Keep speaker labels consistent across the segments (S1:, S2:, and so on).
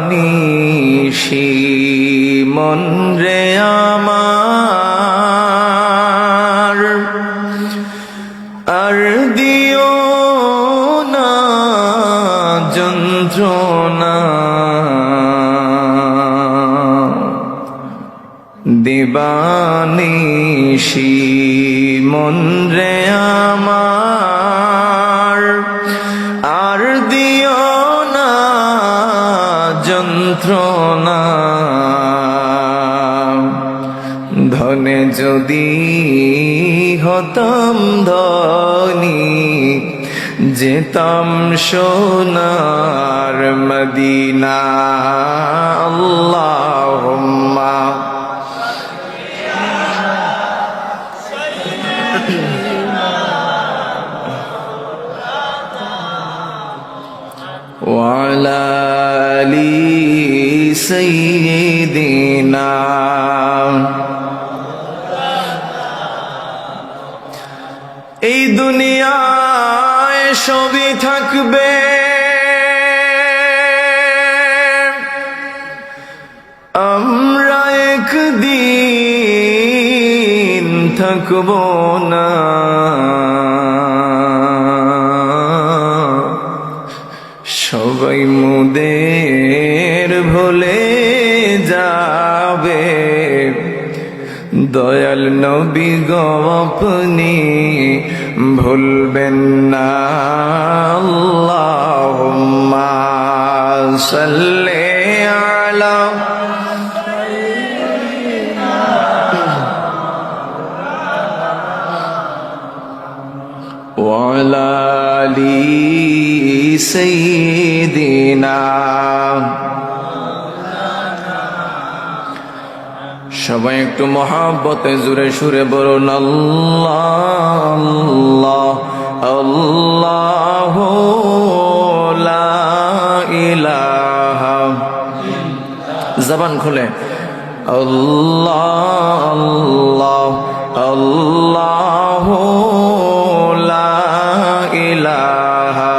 S1: দিবানিশি মন রে আমার আর দিও না যন্ত্রণা দিবানিশি মন রে আমার আর দিও না যন্ত্রণা ধনে যদি হতাম ধনী যেতাম সোনার মদিনা আল্লাহুম্মা وعلى آل سيدنا এই দুনিয়ায় সবই থাকবে আমরা একদিন থাকব না সবাই মোদের ভুলে যাবে দয়াল নবী গো আপনি ভুলবেন না আল্লাহুম্মা সাল্লি আলা ওয়া আলা আলি সাইয়্যিদিনা সবাই একটু মহব্বতে জোরে সুরে বলুন আল্লাহ আল্লাহ আল্লাহু লা ইলাহা জবান খুলে আল্লাহ আল্লাহ আল্লাহু লা ইলাহা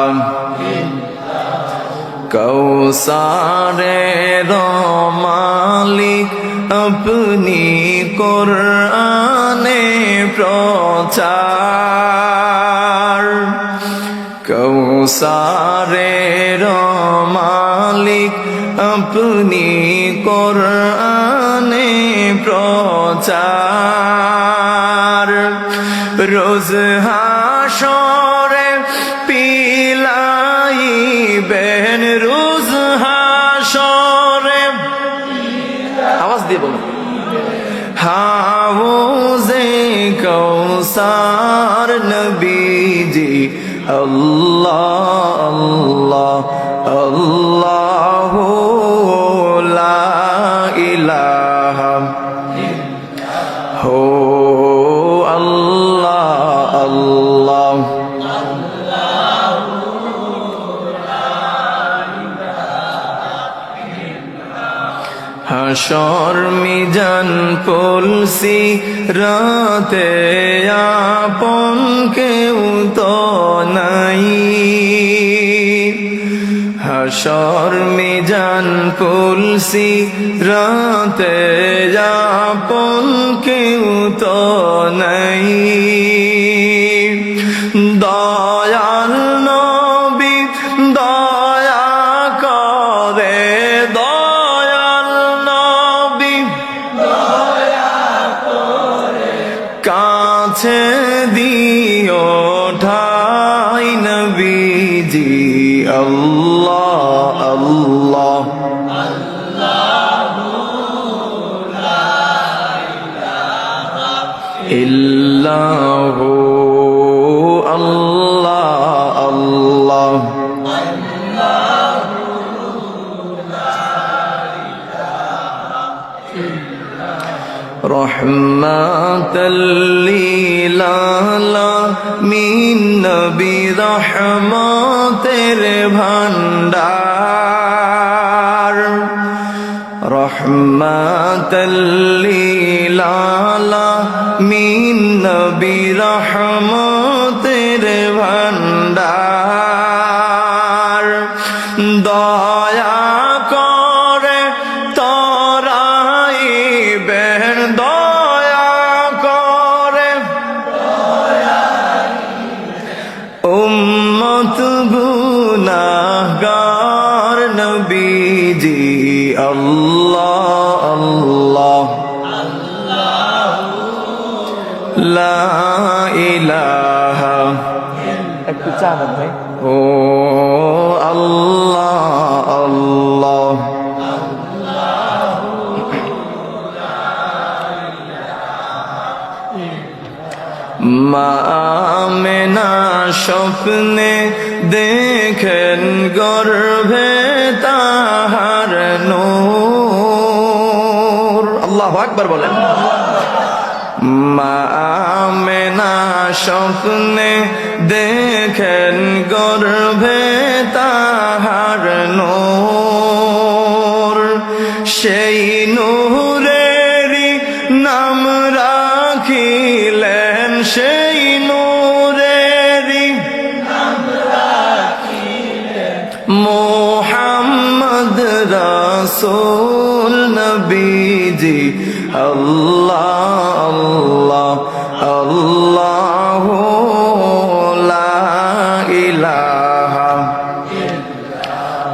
S1: কৌসারের মালিক अपनी कुराने प्रचार कौसारेर मालिक अपनी कुराने प्रचार रोज हाशरे पिलाइबेन रोज हाशरे आवाज দিয়ে বলুন হাউজে কৌসার নবীজি আল্লাহ আল্লাহ আল্লাহু লা ইলাহা হো আল্লাহ আল্লাহ হাশর মিজান পুলসি রাতে আপন কেউ তো নাই হাশর মিজান পুলসি রাতে আপন কেউ তো নাই দয়াল নবী দয়া করে কাছে দিও ঠাই নবীজি আল্লাহ আল্লাহ ইল্লাহু আল্লাহ আল্লাহ রহমাতাল লিল আলামিন নবী রহমতের ভান্ডার রহমাতাল লিল আলামিন নবী রহমতের ভান্ডার দয়া দয়া করে তরাইবেন দয়া করে উম্মত গুনাহগার নবীজি আল্লাহ আল্লাহ লা ইলাহা একটু চান ভাই ও আল্লাহ আল্লাহ মা আমেনা স্বপ্নে দেখেন গর্ভে তাহার নূর আল্লাহু আকবার বলেন মা আমেনা স্বপ্নে দেখেন গর্ভে তাহার নূর সেই নূরেরই নাম রাখিলেন সেই নূরেরই নাম রাখিলেন মুহাম্মদ রাসূল নবীজি আল্লাহ আল্লাহ আল্লাহ লা ইলাহা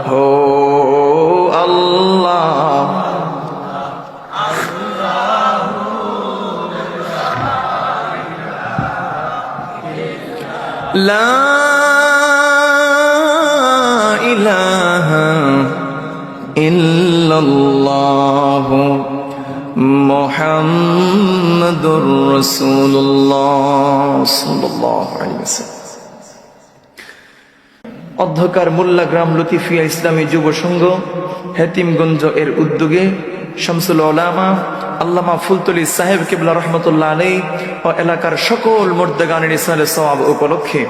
S1: হো আল্লাহ লা ইলাহা ইল্লাল্লাহ মুহাম্মাদুর রাসূলুল্লাহ সাল্লাল্লাহু আলাইহি ওয়াসাল্লাম। অধ্যকার মোল্লা গ্রাম লতিফিয়া ইসলামী যুব সংঘ হেতিমগঞ্জ এর উদ্যোগে শামসুল উলামা আল্লামা ফুলতলি সাহেব কিবলা রহমতুল্লাহ আলাইহি ও এলাকার সকল মুর্দাগানের ইসলামে সওয়াব উপলক্ষে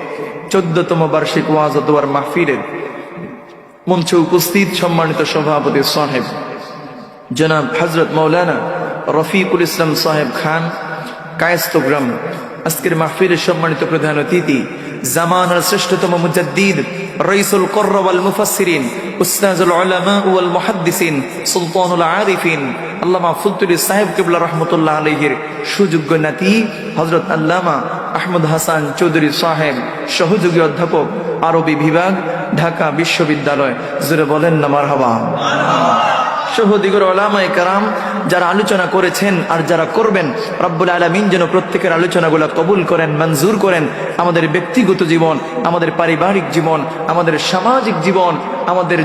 S1: 14তম বার্ষিক ওয়াজ ও দোয়ার মাহফিলের মঞ্চে উপস্থিত সম্মানিত সভাপতি সাহেব জনাব হযরত মাওলানা রফিকুল ইসলাম সাহেব খান কায়েস্তগ্রাম, আজকের মাহফিলের সম্মানিত প্রধান অতিথি জামানার শ্রেষ্ঠতম মুজাদ্দিদ রাইসুল কুররা ওয়াল মুফাসসিরিন উস্তাজুল উলামা ওয়াল মুহাদ্দিসিন সুলতানুল আরিফিন আল্লামা ফুলতুলি সাহেব কিবলা রাহমাতুল্লাহ আলাইহির সুযোগ্য নাতি হযরত আল্লামা আহমদ হাসান চৌধুরী সাহেব, সহযোগী অধ্যাপক আরবি বিভাগ, ঢাকা বিশ্ববিদ্যালয়। জোরে বলেন না মারহাবা। সহদিগর উলামায়ে কেরাম যারা আলোচনা করেছেন আর যারা করবেন, রব্বুল আলামিন যেন প্রত্যেকের আলোচনাগুলো কবুল করেন, মঞ্জুর করেন। আমাদের ব্যক্তিগত জীবন, আমাদের পারিবারিক জীবন, আমাদের সামাজিক জীবন, আমাদের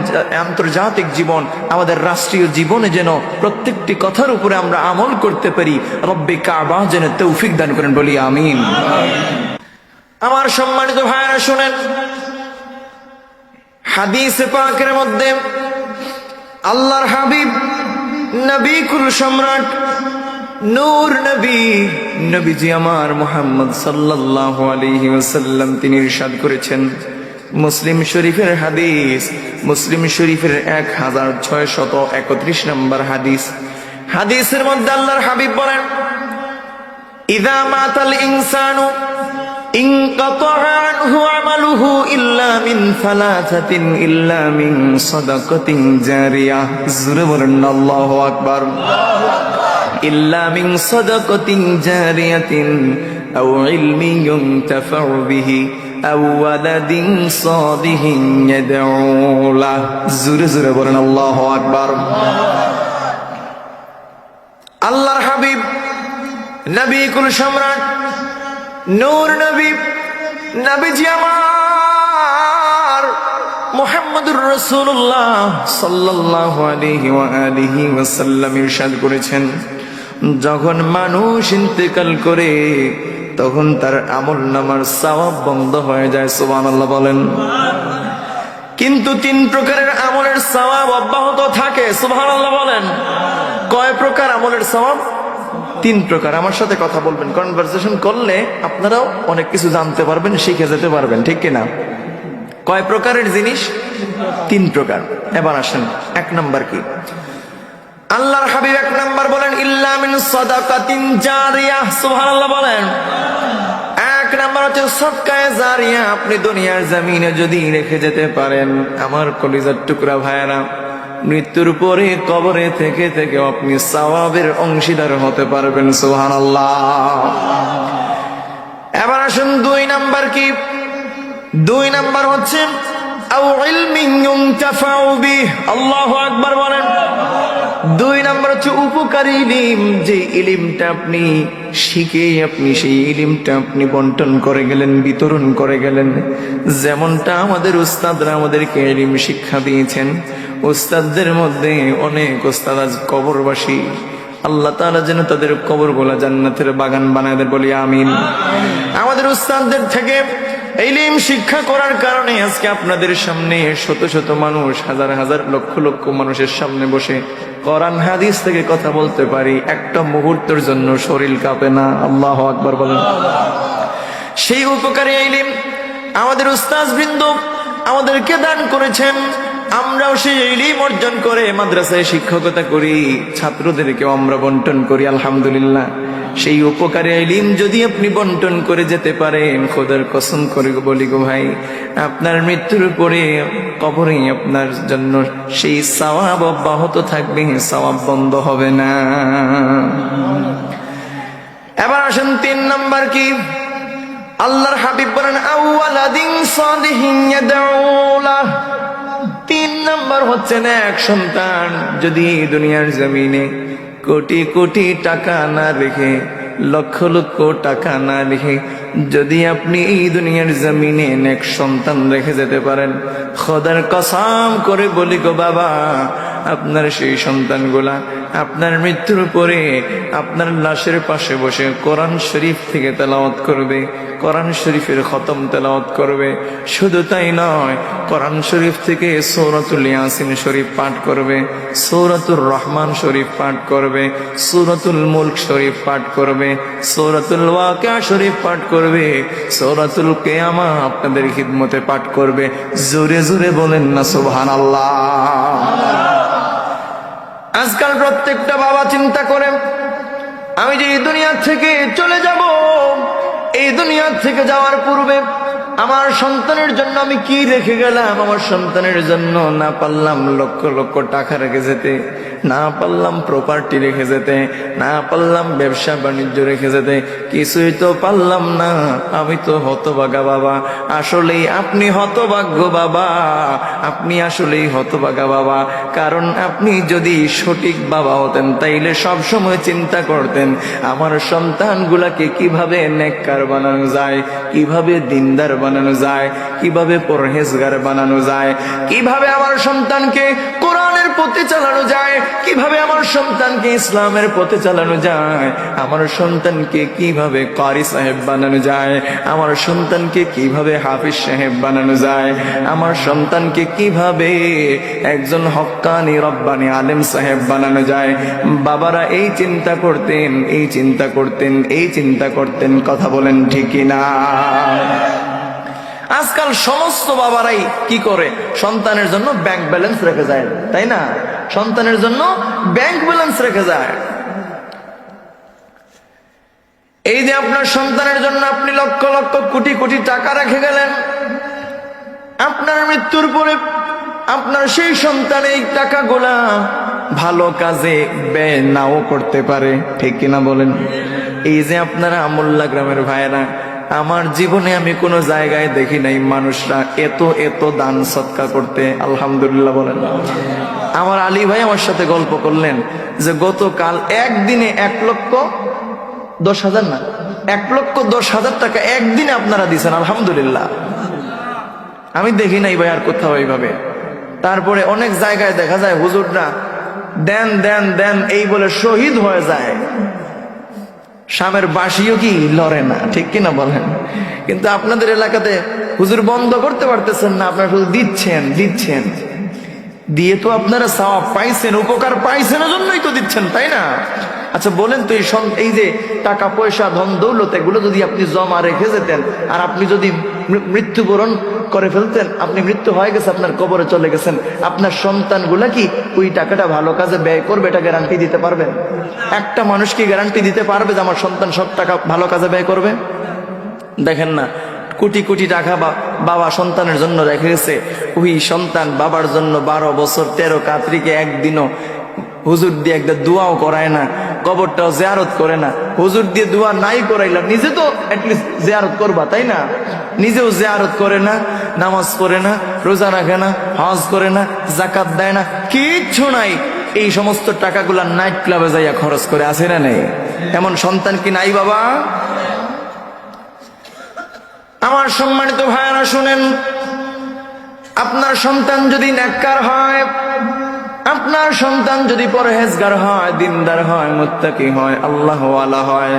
S1: আন্তর্জাতিক জীবন, আমাদের রাষ্ট্রীয় জীবনে যেন প্রত্যেকটি কথার উপরে আমরা আমল করতে পারি। রব্বে কাবা যেন তৌফিক দান করেন, বলি আমিন। আমার সম্মানিত ভাইরা শুনেন, হাদিসে পাকের মধ্যে আল্লাহর হাবিব নবী কুল সম্রাট নূর নবীজি আমার মুহাম্মদ সাল্লাল্লাহু আলাইহি ওয়াসাল্লাম তিনি ইরশাদ করেছেন, মুসলিম শরীফের হাদিস, মুসলিম শরীফের 1631 নম্বর হাদিস। হাদিসের মধ্যে আল্লাহর হাবিব বলেন, ইযা মাতাল ইনসানু ইনকাতা আনহু আমালুহু ইল্লা মিন সালাসাতিন ইল্লা মিন সাদাকাতিন জারিয়াহ। জোরে বলেন আল্লাহু আকবার। ইল্লা মিন সাদাকাতিন জারিয়াতিন আও ইলমিন ইউনতাফাউ বিহি আও ওয়ালাদিন সালিহিন ইয়াদউ লাহ। জোরে জোরে বলেন আল্লাহু আকবার। আল্লাহর হাবিব নবী কুল সম্রাট নূর নবীজি আমার মুহাম্মদুর রাসূলুল্লাহ সাল্লাল্লাহু আলাইহি ওয়া আলিহি ওয়াসাল্লাম ইরশাদ করেছেন, যখন মানুষ ইন্তেকাল করে তখন তার আমলনামার সওয়াব বন্ধ হয়ে যায়। সুবহানাল্লাহ বলেন। কিন্তু 3 প্রকারের আমলের সওয়াব অব্যাহত থাকে। সুবহানাল্লাহ বলেন। কয় প্রকার আমলের সওয়াব? 3 প্রকার। আমার সাথে কথা বলবেন, কনভারসেশন করলে আপনারাও অনেক কিছু জানতে পারবেন, শিখে যেতে পারবেন, ঠিক কিনা? কয় প্রকারের জিনিস? 3 প্রকার। এবার আসেন 1 নাম্বার কি? আল্লাহর হাবিব 1 নাম্বার বলেন, ইল্লা মিন সাদাকাতিন জারিয়াহ। সুবহানাল্লাহ বলেন। 1 নাম্বার হচ্ছে সদকায়ে জারিয়া। আপনি দুনিয়ার জমিনে যদি রেখে যেতে পারেন, আমার কলিজার টুকরা ভাইয়েরা, মৃত্যুর পরে কবরে থেকে থেকে আপনি সওয়াবের অংশীদার হতে পারবেন। সুবহানাল্লাহ। এবার আসুন 2 নাম্বার কি? 2 নাম্বার হচ্ছে আও ইলমিন ইউনতাফাউ বিহি। আল্লাহু আকবার বলেন। 2 নাম্বার হচ্ছে উপকারী ইলম, যে ইলমটা আপনি শিখে আপনি সেই ইলমটা আপনি বন্টন করে গেলেন, বিতরণ করে গেলেন। যেমনটা আমাদের উস্তাদরা আমাদেরকে ইলম শিক্ষা দিয়েছেন। উস্তাদদের মধ্যে অনেক উস্তাদ আজ কবরবাসী। আল্লাহ তাআলা যেন তাদের কবরগুলা জান্নাতের বাগান বানায় দেন, বলি আমিন। আমাদের উস্তাদদের থেকে ইলম শিক্ষা করার কারণে আজকে আপনাদের সামনে শত শত মানুষ, হাজার হাজার লক্ষ লক্ষ মানুষের সামনে বসে কোরআন হাদিস থেকে কথা বলতে পারি। একটা মুহূর্তের জন্য শরীর কাঁপে না। আল্লাহু আকবার বলেন। সেই উপকারী ইলম আমাদের উস্তাদবৃন্দ আমাদেরকে দান করেছেন। আমরাও সেই ইলম অর্জন করে মাদ্রাসায় শিক্ষকতা করি, ছাত্রদেরকেও আমরা বন্টন করি। আলহামদুলিল্লাহ। সেই উপকারী ইলম যদি আপনি বন্টন করে যেতে পারেন, খোদার কসম করে বলি গো ভাই, আপনার মৃত্যুর পরে কবরে আপনার জন্য সেই সওয়াব অব্যাহত থাকবে, সওয়াব বন্ধ হবে না। এবার আসেন 3 নাম্বার কি? আল্লাহর হাবিব বলেন আউওয়ালাদিন সালিহিন ইয়াদউলাহ। 3 নাম্বার হচ্ছে এক সন্তান। যদি দুনিয়ার জমিনে কোটি কোটি টাকা না রেখে, লক্ষ লক্ষ টাকা না রেখে যদি আপনি এই দুনিয়ার জমিনে এক সন্তান রেখে যেতে পারেন, খোদার কসম করে বলি গো বাবা, আপনার সেই সন্তানগুলা আপনার মৃত্যুর পরে আপনার লাশের পাশে বসে কোরআন শরীফ থেকে তেলাওয়াত করবে, কোরআন শরীফের খতম তেলাওয়াত করবে। শুধু তাই নয়, কোরআন শরীফ থেকে সূরাতুল ইয়াসিন শরীফ পাঠ করবে, সূরাতুর রহমান শরীফ পাঠ করবে, সূরাতুল মুলক শরীফ পাঠ করবে, সূরাতুল ওয়াকিয়া শরীফ পাঠ করবে, সূরাতুল কিয়ামা আপনাদের খিদমতে পাঠ করবে। জোরে জোরে বলেন না সুবহানাল্লাহ। আজকাল প্রত্যেকটা বাবা চিন্তা করে, আমি যে এই দুনিয়া থেকে চলে যাব, এই দুনিয়া থেকে যাওয়ার পূর্বে আমার সন্তানের জন্য আমি কি রেখে গেলাম। আমার সন্তানের জন্য না পারলাম লক্ষ লক্ষ টাকা রেখে যেতে, না পারলাম প্রপার্টি রেখে যেতে, না পারলাম ব্যবসা বাণিজ্য রেখে যেতে, কিছুই তো পারলাম না। আমি তো হতভাগা বাবা। আসলেই আপনি হতভাগ্য বাবা, আপনি আসলেই হতভাগা বাবা। কারণ আপনি যদি সঠিক বাবা হতেন, তাইলে সব সময় চিন্তা করতেন আমার সন্তানগুলাকে কিভাবে নেককার বানানো যায়, কিভাবে দিনদার বানানো যায়, কিভাবে পরহেজগার বানানো যায়, কিভাবে আমার সন্তানকে কোরআনের পথে চালানো যায়, কিভাবে আমার সন্তানকে ইসলামের পথে চালানো যায়, আমার সন্তানকে কিভাবে কারি সাহেব বানানো যায়, আমার সন্তানকে কিভাবে হাফিজ সাহেব বানানো যায়, আমার সন্তানকে কিভাবে একজন হক্কানি রব্বানি আলেম সাহেব বানানো যায়। বাবারা এই চিন্তা করতেন, এই চিন্তা করতেন, এই চিন্তা করতেন। কথা বলেন ঠিক কিনা? আজকাল সমস্ত বাবারাই কি করে? সন্তানের জন্য ব্যাংক ব্যালেন্স রেখে যায়, তাই না? সন্তানের জন্য ব্যাংক ব্যালেন্স রেখে যায়। এই যে আপনার সন্তানের জন্য আপনি লক্ষ লক্ষ কোটি কোটি টাকা রেখে গেলেন, আপনার মৃত্যুর পরে আপনার সেই সন্তান এই টাকাগুলা ভালো কাজে ব্যয় নাও করতে পারে, ঠিক কিনা বলেন? এই যে আপনারা আমুল্লা গ্রামের ভাইয়েরা, আমার জীবনে আমি কোনো জায়গায় দেখি নাই মানুষরা এত এত দান সৎকার করতে। আলহামদুলিল্লাহ বলেন। আমার আলী ভাই আমার সাথে গল্প করলেন যে গতকাল একদিনে 1,10,000 না, 1,10,000 টাকা একদিনে আপনারা দিয়েছেন। আলহামদুলিল্লাহ। আমি দেখি নাই ভাই আর কোথাও এইভাবে। তারপরে অনেক জায়গায় দেখা যায় হুজুররা দেন দেন দেন এই বলে শহীদ হয়ে যায়, শামের বাসিও কি লড়ে না, ঠিক কিনা বলেন? কিন্তু আপনাদের এলাকাতে হুজুর বন্ধ করতে পারতেছেন না, আপনারা শুধু দিচ্ছেন দিচ্ছেন। দিয়ে তো আপনারা সওয়াব পাইছেন, উপকার পাইছেন, জন্যই তো দিচ্ছেন, তাই না? আচ্ছা বলেন তো, এই যে টাকা পয়সা ধন দৌলত এগুলো যদি আপনি জমা রেখে যেতেন, আর আপনি যদি মৃত্যুবরণ করে ফেলতেন, আপনি মৃত্যু হয়ে গেছে, আপনার কবরে চলে গেছেন, আপনার সন্তানগুলা কি ওই টাকাটা ভালো কাজে ব্যয় করবে? এটা গ্যারান্টি দিতে পারবেন? একটা মানুষ কি গ্যারান্টি দিতে পারবে যে আমার সন্তান সব টাকা ভালো কাজে ব্যয় করবে? দেখেন না, কোটি কোটি টাকা বাবা সন্তানের জন্য রেখে গেছে, ওই সন্তান বাবার জন্য 12 বছর 13 কাতরিকে একদিনও হুজুর দিয়ে একটা দোয়াও করায় না, কবরটাও জিয়ারত করে না। হুজুর দিয়ে দোয়া নাই করাইলাম, নিজে তো অ্যাটলিস্ট জিয়ারত করবা, তাই না? নিজেও জিয়ারত করে না, নামাজ পড়ে না, রোজা রাখে না, হজ করে না, যাকাত দেয় না, কিচ্ছু নাই। এই সমস্ত টাকাগুলা নাইট ক্লাবে যাইয়া খরচ করে, আছে না নেই? এমন সন্তান কি নাই বাবা? আমার সম্মানিত ভাইয়ারা শুনেন, আপনার সন্তান যদি নেককার হয়, আপনার সন্তান যদি পরহেজগার হয়, দিনদার হয়, মুত্তাকি হয়, আল্লাহওয়ালা হয়,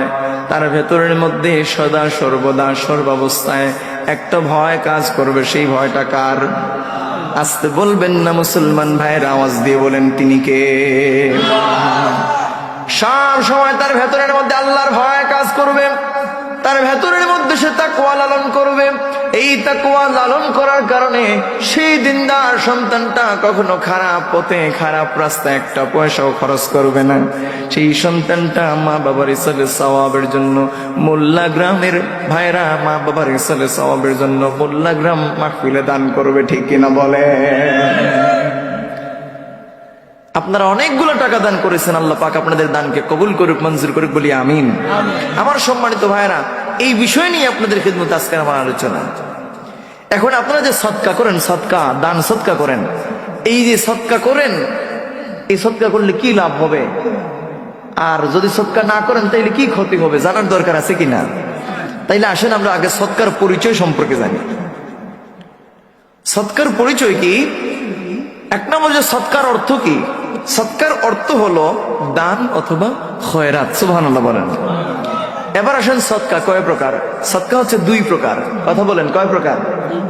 S1: তার ভেতরের মধ্যে সদা সর্বদা সর্বাবস্থায় একটা ভয় কাজ করবে। সেই ভয়টা কার? আসতে বলবেন না মুসলমান ভাইয়ের, আওয়াজ দিয়ে বলেন তিনি কে? সব সময় তার ভেতরের মধ্যে আল্লাহর ভয় কাজ করবে, তার ভেতরের মধ্যে সে তাকওয়া লালন করবে। এই তাকওয়া লালন করার কারণে সেই দিনদার সন্তানটা কখনো খারাপ পথে, খারাপ রাস্তায় একটা পয়সাও খরচ করবে না। সেই সন্তানটা মা বাবার ইসালে সওয়াবের জন্য, মোল্লা গ্রামের ভাইরা মা বাবার ইসালে সওয়াবের জন্য মোল্লা গ্রাম মাহফিলে দান করবে, ঠিক কিনা বলে? আপনারা অনেকগুলো টাকা দান করেছেন, আল্লাহ পাক আপনাদের দানকে কবুল করুক, মঞ্জুর করুক, বলি আমিন। আমার সম্মানিত ভাইরা, এই বিষয় নিয়ে আপনাদের খিদমত আজকের আমার আলোচনা। এখন আপনারা যে সদকা করেন, সদকা দান সদকা করেন, এই যে সদকা করেন, এই সদকা করলে কি লাভ হবে, আর যদি সদকা না করেন তাইলে কি ক্ষতি হবে, জানার দরকার আছে কিনা? তাইলে আসেন আমরা আগে সদকার পরিচয় সম্পর্কে জানি। সদকার পরিচয় কি? এক নম্বর যে সদকার অর্থ কি? সদকার অর্থ হলো দান অথবা খয়রাত। সুবহানাল্লাহ বলেন। এবার আসেন সদকা কয় প্রকার? সদকা হচ্ছে 2 প্রকার। কথা বলেন, কয় প্রকার?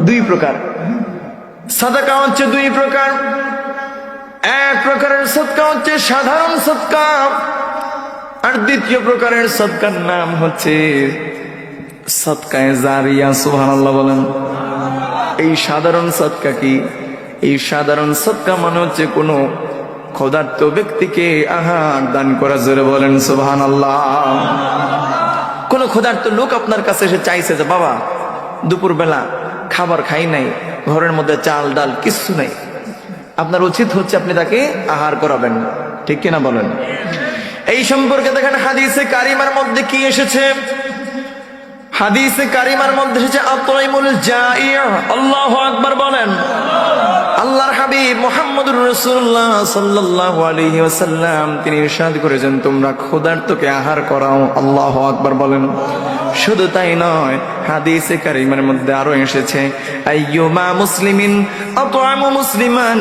S1: 2 প্রকার। সাদাকা হচ্ছে 2 প্রকার। এক প্রকারের সদকা হচ্ছে সাধারণ সদকা, আর দ্বিতীয় প্রকারের সদকার নাম হচ্ছে সদকায়ে জারিয়া। সুবহানাল্লাহ বলেন। এই সাধারণ সদকা কি? এই সাধারণ সদকা মানে হচ্ছে কোনো ক্ষুধার্ত ব্যক্তিকে আহার দান করা। জোরে বলেন সুবহানাল্লাহ। কোন ক্ষুধার্ত লোক আপনার কাছে এসে চাইছে যে বাবা দুপুরবেলা খাবার খাই নাই, ঘরের মধ্যে চাল ডাল কিছু নাই, আপনার উচিত হচ্ছে আপনি তাকে আহার করাবেন, ঠিক কিনা বলেন? এই সম্পর্কে দেখেন হাদিসে কারিমার মধ্যে কি এসেছে। হাদিসে কারিমার মধ্যে এসেছে আতইমুল জাই'। আল্লাহু আকবার বলেন। আল্লাহর হাবিব মুহাম্মদুর রাসূলুল্লাহ সাল্লাল্লাহু আলাইহি ওয়াসাল্লাম তিনি ইরশাদ করেছেন, তোমরা ক্ষুধার্তকে আহার করাও। আল্লাহু আকবার বলেন। শুধু তাই নয়, হাদিসে কারিমার মধ্যে আরো এসেছে, আইয়ুমা মুসলিমিন আত'আমা মুসলিমান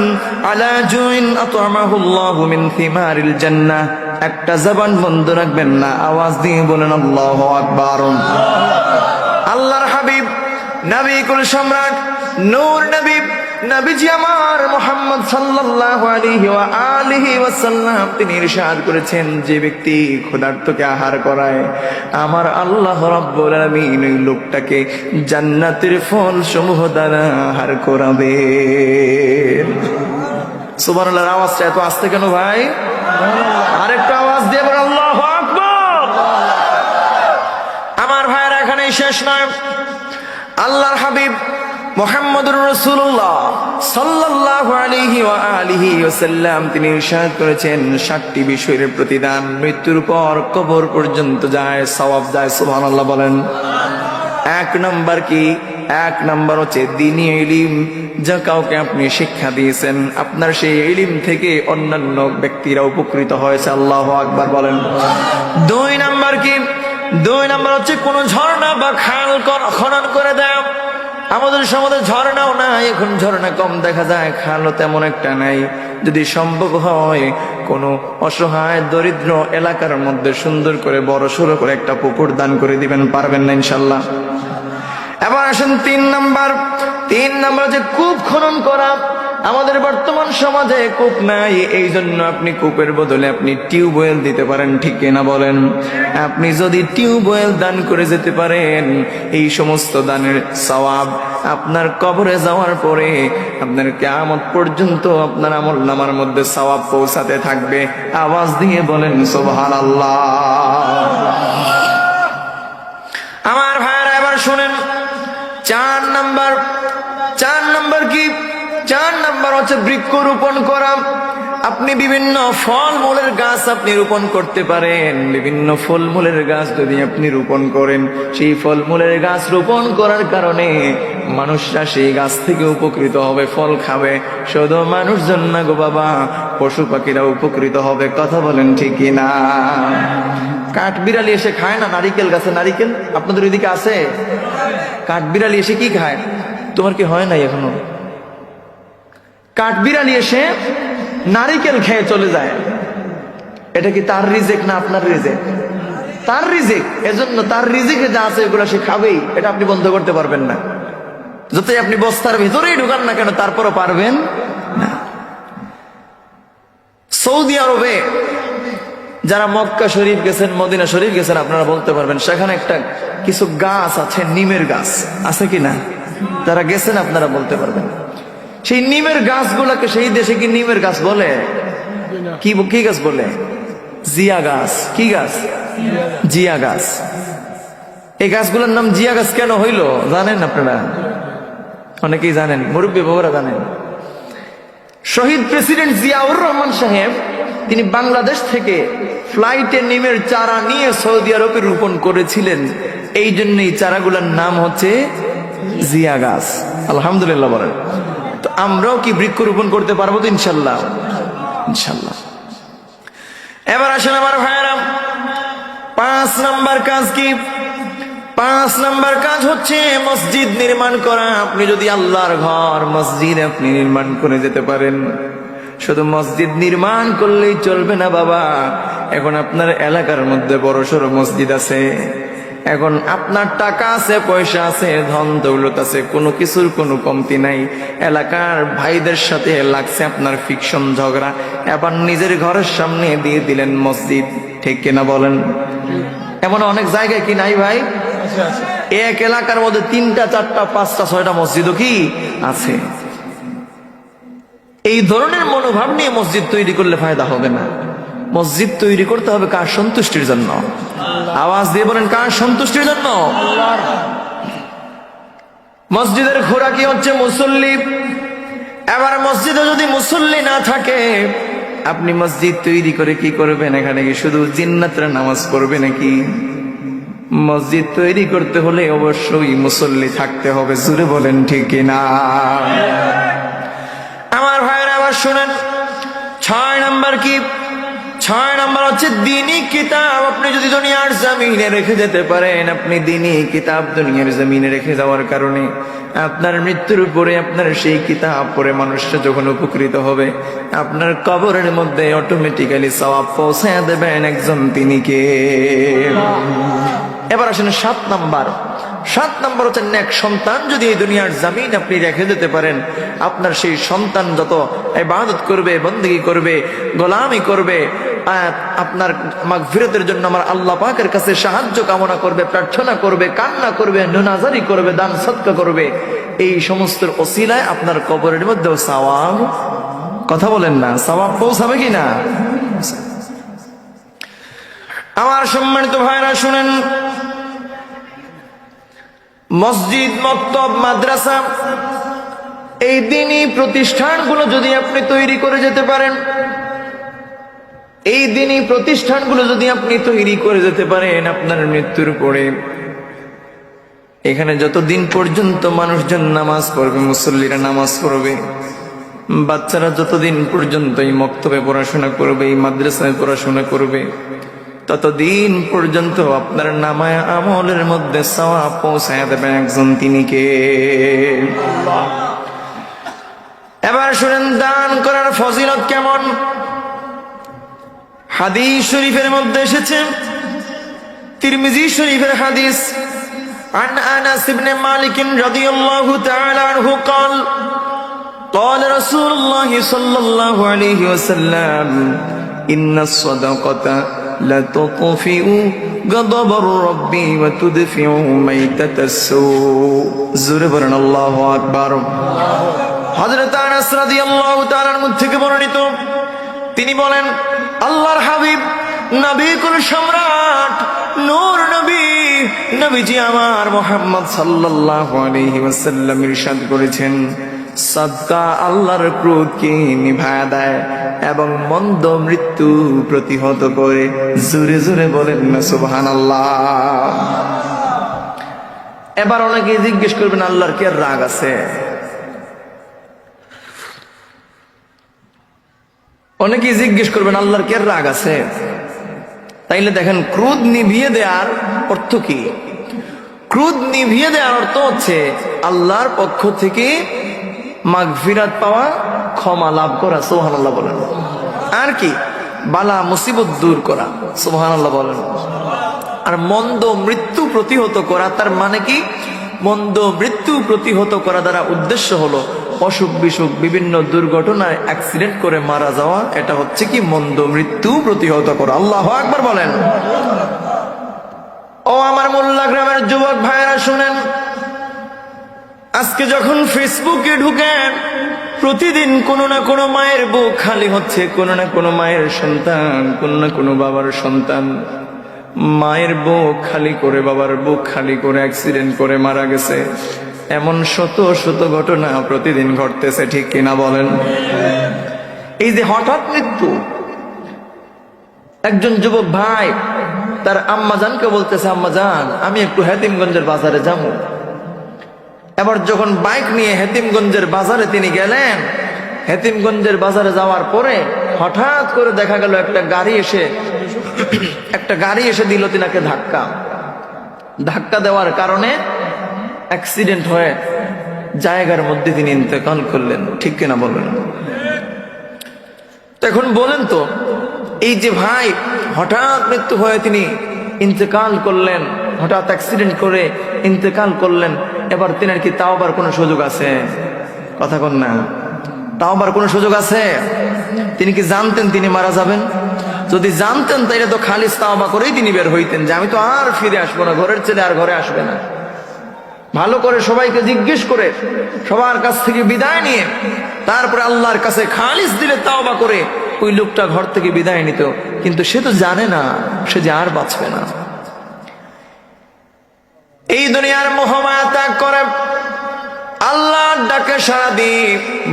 S1: আলা জুইন আত'আমাহুল্লাহু মিন থিমারিল জান্নাহ। একটা জবান বন্ধ রাখবেন না, আওয়াজ দিয়ে বলেন আল্লাহু আকবার। আল্লাহর হাবিব নবী কুল সম্রাট নূর নবী নবীজি আমার মুহাম্মদ সাল্লাল্লাহু আলাইহি ওয়া আলিহি ওয়াসাল্লাম তিনি ইরশাদ করেছেন, যে ব্যক্তি ক্ষুধার্তকে আহার করায় আমার আল্লাহ রাব্বুল আলামিন ওই লোকটাকে জান্নাতের ফল সমূহ দ্বারা আহার করাবে। সুবহানাল্লাহর আওয়াজটা এত আস্তে কেন ভাই? আরেকটা আওয়াজ দিয়ে বলেন আল্লাহু আকবার। আমার ভাইয়েরা এখানেই শেষ নয়। আল্লাহর হাবিব মুহাম্মদুর রাসূলুল্লাহ সাল্লাল্লাহু আলাইহি ওয়া আলিহি ওয়াসাল্লাম তিনি ইরশাদ করেছেন, 7টি বিষয়ের প্রতিদান মৃত্যুর পর কবর পর্যন্ত যায়, সওয়াব যায়। সুবহানাল্লাহ বলেন। 1 নাম্বার কি? 1 নাম্বার হচ্ছে দ্বীনি ইলম, যা কাউকে আপনি শিক্ষা দিয়েছেন, আপনার সেই ইলম থেকে অন্যান্য ব্যক্তিরা উপকৃত হয়েছে। আল্লাহু আকবার বলেন। 2 নাম্বার কি? 2 নাম্বার হচ্ছে কোন ঝর্ণা বা খাল খনন করে দেয়। আমাদের সমাজে ঝর্ণাও নাই, এখন ঝর্ণা কম দেখা যায়, খালও তেমন একটা নাই। যদি সম্ভব হয় কোনো অসহায় দরিদ্র এলাকার মধ্যে সুন্দর করে বড় সড়ো করে একটা পুকুর দান করে দিবেন, পারবেন না ইনশাল্লাহ? এবার আসেন 3 নাম্বার। 3 নাম্বার যে কূপ খনন করা। আমাদের বর্তমান সমাজে কূপ নাই, এই জন্য আপনি কূপের বদলে আপনি টিউবওয়েল দিতে পারেন, ঠিক কিনা বলেন? আপনি যদি টিউবওয়েল দান করে যেতে পারেন, এই সমস্ত দানের সওয়াব আপনার কবরে যাওয়ার পরে আপনার কিয়ামত পর্যন্ত আপনার আমলনামার মধ্যে সওয়াব পৌঁছাতে থাকবে। আওয়াজ দিয়ে বলেন সুবহানাল্লাহ। আমার ভাইরা এবার শোনেন, 4 নাম্বার কি? 4 নাম্বার হচ্ছে বৃক্ষরোপণ করা। আপনি বিভিন্ন ফলমূলের গাছ আপনি রোপণ করতে পারেন। বিভিন্ন ফলমূলের গাছ যদি আপনি রোপণ করেন, সেই ফলমূলের গাছ রোপণ করার কারণে মানুষরা সেই গাছ থেকে উপকৃত হবে, ফল খাবে। শুধু মানুষজন না গো বাবা, পশু পাখিরা উপকৃত হবে। কথা বলেন ঠিক না? কাঠবিড়ালি এসে খায় না নারিকেল গাছে নারিকেল? আপনাদের ওইদিকে আছে? কাঠবিড়ালি এসে কি খায়? তোমার কি হয় নাই এখনো? কাঠবিড়ালি এসে নারিকেল খেয়ে চলে যায়। এটা কি তার রিজেক না আপনার রিজেক? তার রিজেক। এজন্য তার রিজেকে যা আছে এগুলো সে খাবেই। এটা আপনি বন্ধ করতে পারবেন না, যতই আপনি বস্তার ভিতরেই ঢুকান না কেন, তারপরও পারবেন না। সৌদি আরবে যারা মক্কা শরীফ গেছেন, মদিনা শরীফ গেছেন, আপনারা বলতে পারবেন সেখানে একটা কিছু গাছ আছে, নিমের গাছ আছে কিনা? যারা গেছেন আপনারা বলতে পারবেন। সেই নিমের গাছগুলোকে সেই দেশে কি নিমের গাছ বলে? কি গাছ বলে? জিয়া গাছ। কি গাছ? জিয়া গাছ। এই গাছগুলোর নাম জিয়া গাছ কেন হইলো জানেন আপনারা? অনেকেই জানেন, মুরব্বী বাবারা জানেন। শহীদ প্রেসিডেন্ট জিয়াউর রহমান সাহেব তিনি বাংলাদেশ থেকে ফ্লাইটে নিমের চারা নিয়ে সৌদি আরবে রোপণ করেছিলেন। এই জন্যই চারাগুলোর নাম হচ্ছে জিয়া গাছ। আলহামদুলিল্লাহ বলেন। তো আমরাও কি বৃক্ষরোপণ করতে পারবো তো? ইনশাল্লাহ, ইনশাল্লাহ। এবার আসেন আমার ভাইয়েরা, 5 নাম্বার কাজ কি? 5 নাম্বার কাজ হচ্ছে মসজিদ নির্মাণ করা। আপনি যদি আল্লাহর ঘর মসজিদ আপনি নির্মাণ করে যেতে পারেন, শুধু মসজিদ নির্মাণ করলেই চলবে না বাবা। এখন আপনার এলাকার মধ্যে বড়সড় মসজিদ আছে, এখন আপনার টাকা আছে, পয়সা আছে, ধন দৌলত আছে, কোনো কিছুর কোনো কমতি নাই। এলাকার ভাইদের সাথে লাগছে আপনার ফিকশন ঝগড়া, এবার নিজের ঘরের সামনে দিয়ে দিলেন মসজিদ। ঠিক কিনা বলেন? এমন অনেক জায়গায় কি নাই ভাই? এক এলাকার মধ্যে 3টা 4টা 5টা 6টা মসজিদও কি আছে। এই ধরনের মনোভাব নিয়ে মসজিদ তৈরি করলে ফায়দা হবে না। মসজিদ তৈরি করতে হবে কার সন্তুষ্টির জন্য? আওয়াজ দিয়ে বলেন, কার সন্তুষ্টির জন্য? মসজিদের খোরাকি হচ্ছে মুসল্লি। এবার মসজিদে যদি মুসল্লি না থাকে, আপনি মসজিদ তৈরি করে কি করবেন? এখানে কি শুধু জিন্নাতরা নামাজ পড়বে নাকি? মসজিদ তৈরি করতে হলে অবশ্যই মুসল্লি থাকতে হবে। জোরে বলেন ঠিক না? আমার ভাইরা আবার শুনেন, 6 নাম্বার কি? 6 নাম্বার হচ্ছে দ্বীনি কিতাব। আপনি যদি দুনিয়ার জমিনে রেখে যেতে পারেন, আপনি দ্বীনি কিতাব দুনিয়ার জমিনে রেখে যাওয়ার কারণে আপনার মৃত্যুর উপরে আপনার সেই কিতাব পড়ে মানুষটা যখন উপকৃত হবে, আপনার কবরের মধ্যে অটোমেটিক্যালি সওয়াব পৌঁছায় দেবেন একজন, তিনি কে? এবার আসেন 7 নাম্বার। 7 নাম্বার হচ্ছে নেক সন্তান। যদি এই দুনিয়ার জমিন আপনি রেখে যেতে পারেন, আপনার সেই সন্তান যত ইবাদত করবে, বন্দেগী করবে, গোলামি করবে, আপনার মাগফিরাতের জন্য আমার আল্লাহ পাকের কাছে সাহায্য কামনা করবে, প্রার্থনা করবে, কান্না করবে, নুনাজারি করবে, দান সদকা করবে, এই সমস্ত ওসিলায় আপনার কবরের মধ্যেও সওয়াব, কথা বলেন না, সওয়াব পৌঁছাবে কি না? আমার সম্মানিত ভাইরা শুনেন, মসজিদ, মক্তব, মাদ্রাসা, এই দ্বীনি প্রতিষ্ঠানগুলো যদি আপনি তৈরি করে যেতে পারেন, এই দ্বীনি প্রতিষ্ঠানগুলো যদি আপনি তৈরি করে যেতে পারেন, আপনার মৃত্যুর পরে এখানে যতদিন পর্যন্ত মানুষজন নামাজ পড়বে, মুসল্লিরা নামাজ পড়বে, বাচ্চারা যতদিন পর্যন্ত এই মক্তবে পড়াশোনা করবে, এই মাদ্রাসায় পড়াশোনা করবে, ততদিন পর্যন্ত আপনার নামায় আমলের মধ্যে সওয়াব পৌঁছায় দেবেন একজন, তিনি কে? এবার শুনেন দান করার ফজিলত কেমন। হাদিস শরীফের মধ্যে এসেছে, তিরমিজি শরীফের হাদিস, عن أنس بن مالك رضي الله تعالى عنه قال قال رسول الله صلى الله عليه وسلم إن الصدقة لتطفئ غضب الرب وتدفع ميتة السوء زربرنا الله أكبر। হযরত আনাস রাদিয়াল্লাহু তাআলা আনহু থেকে বর্ণিত, তিনি বলেন, আল্লাহর হাবিব নবী কুল সম্রাট নূর নবী নবীজি আমার মুহাম্মদ সাল্লাল্লাহু আলাইহি ওয়াসাল্লাম ইরশাদ করেছেন, সাদকা আল্লাহর ক্রোধকে নিভায়া দেয় এবং মন্দ মৃত্যু প্রতিহত করে। জোরে জোরে বলেন না সুবহানাল্লাহ। এবার অনেকে জিজ্ঞেস করবেন আল্লাহর কি আর রাগ আছে? অনেকে জিজ্ঞেস করবেন আল্লাহর কি আর রাগ আছে? তাইলে দেখেন, ক্রোধ নিভিয়ে দেওয়ার অর্থ কি? ক্রোধ নিভিয়ে দেওয়ার অর্থ হচ্ছে আল্লাহর পক্ষ থেকে মাগফিরাত পাওয়া, ক্ষমা লাভ করা। সুবহানাল্লাহ বলেন। আর কি? বালা মুসিবত দূর করা। সুবহানাল্লাহ বলেন। আর মন্দ মৃত্যু প্রতিহত করা, তার মানে কি? মন্দ মৃত্যু প্রতিহত করা দ্বারা উদ্দেশ্য হলো অসুখ বিসুখ, বিভিন্ন দুর্ঘটনায় অ্যাক্সিডেন্ট করে মারা যাওয়া। এটা হচ্ছে কি? মন্দ মৃত্যু প্রতিহত করা। আল্লাহু আকবার বলেন। ও আমার মোল্লা গ্রামের যুবক ভাইয়েরা শুনেন, আজকে যখন ফেসবুকে ঢুকেন, প্রতিদিন কোনো না কোনো মায়ের বুক খালি হচ্ছে, কোনো না কোনো মায়ের সন্তান, কোনো না কোনো বাবার সন্তান মায়ের বুক খালি করে, বাবার বুক খালি করে অ্যাক্সিডেন্ট করে মারা গেছে। এমন শত শত ঘটনা প্রতিদিন ঘটতেছে, ঠিক কিনা বলেন? এই যে হঠাৎ মৃত্যু, একজন যুবক ভাই তার আম্মাজানকে বলতেছে, আম্মাজান আমি একটু হেতিমগঞ্জের বাজারে যাবো। এবার যখন বাইক নিয়ে হেতিমগঞ্জের বাজারে তিনি গেলেন, হেতিমগঞ্জের বাজারে যাওয়ার পরে হঠাৎ করে দেখা গেল একটা গাড়ি এসে দিল তিনাকে ধাক্কা দেওয়ার কারণে অ্যাক্সিডেন্ট হয়ে জায়গার মধ্যে তিনি ইন্তেকাল করলেন, ঠিক কিনা বলবেন? তো এখন বলেন তো, এই যে ভাই হঠাৎ মৃত্যু হয়ে তিনি ইন্তেকাল করলেন, হঠাৎ অ্যাক্সিডেন্ট করে ইন্তেকাল করলেন, এবার তিনার কি তাওবার কোনো সুযোগ আছে? কথা কন না। তাওবার কোনো সুযোগ আছে? তিনি কি জানতেন তিনি মারা যাবেন? যদি জানতেন তাইলে তো খালিস তাওবা করেই তিনি বের হইতেন যে আমি তো আর ফিরে আসবো না, ঘরের ছেলে আর ঘরে আসবে না। ভালো করে সবাইকে জিজ্ঞেস করে, সবার কাছ থেকে বিদায় নিয়ে তারপরে আল্লাহর কাছে খালিস দিলে তাওবা করে ওই লোকটা ঘর থেকে বিদায় নিত। কিন্তু সে তো জানে না সে যে আর বাঁচবে না। এই দুনিয়ার মোহমায়া ত্যাগ করে আল্লাহর ডাকে সাড়া দিয়ে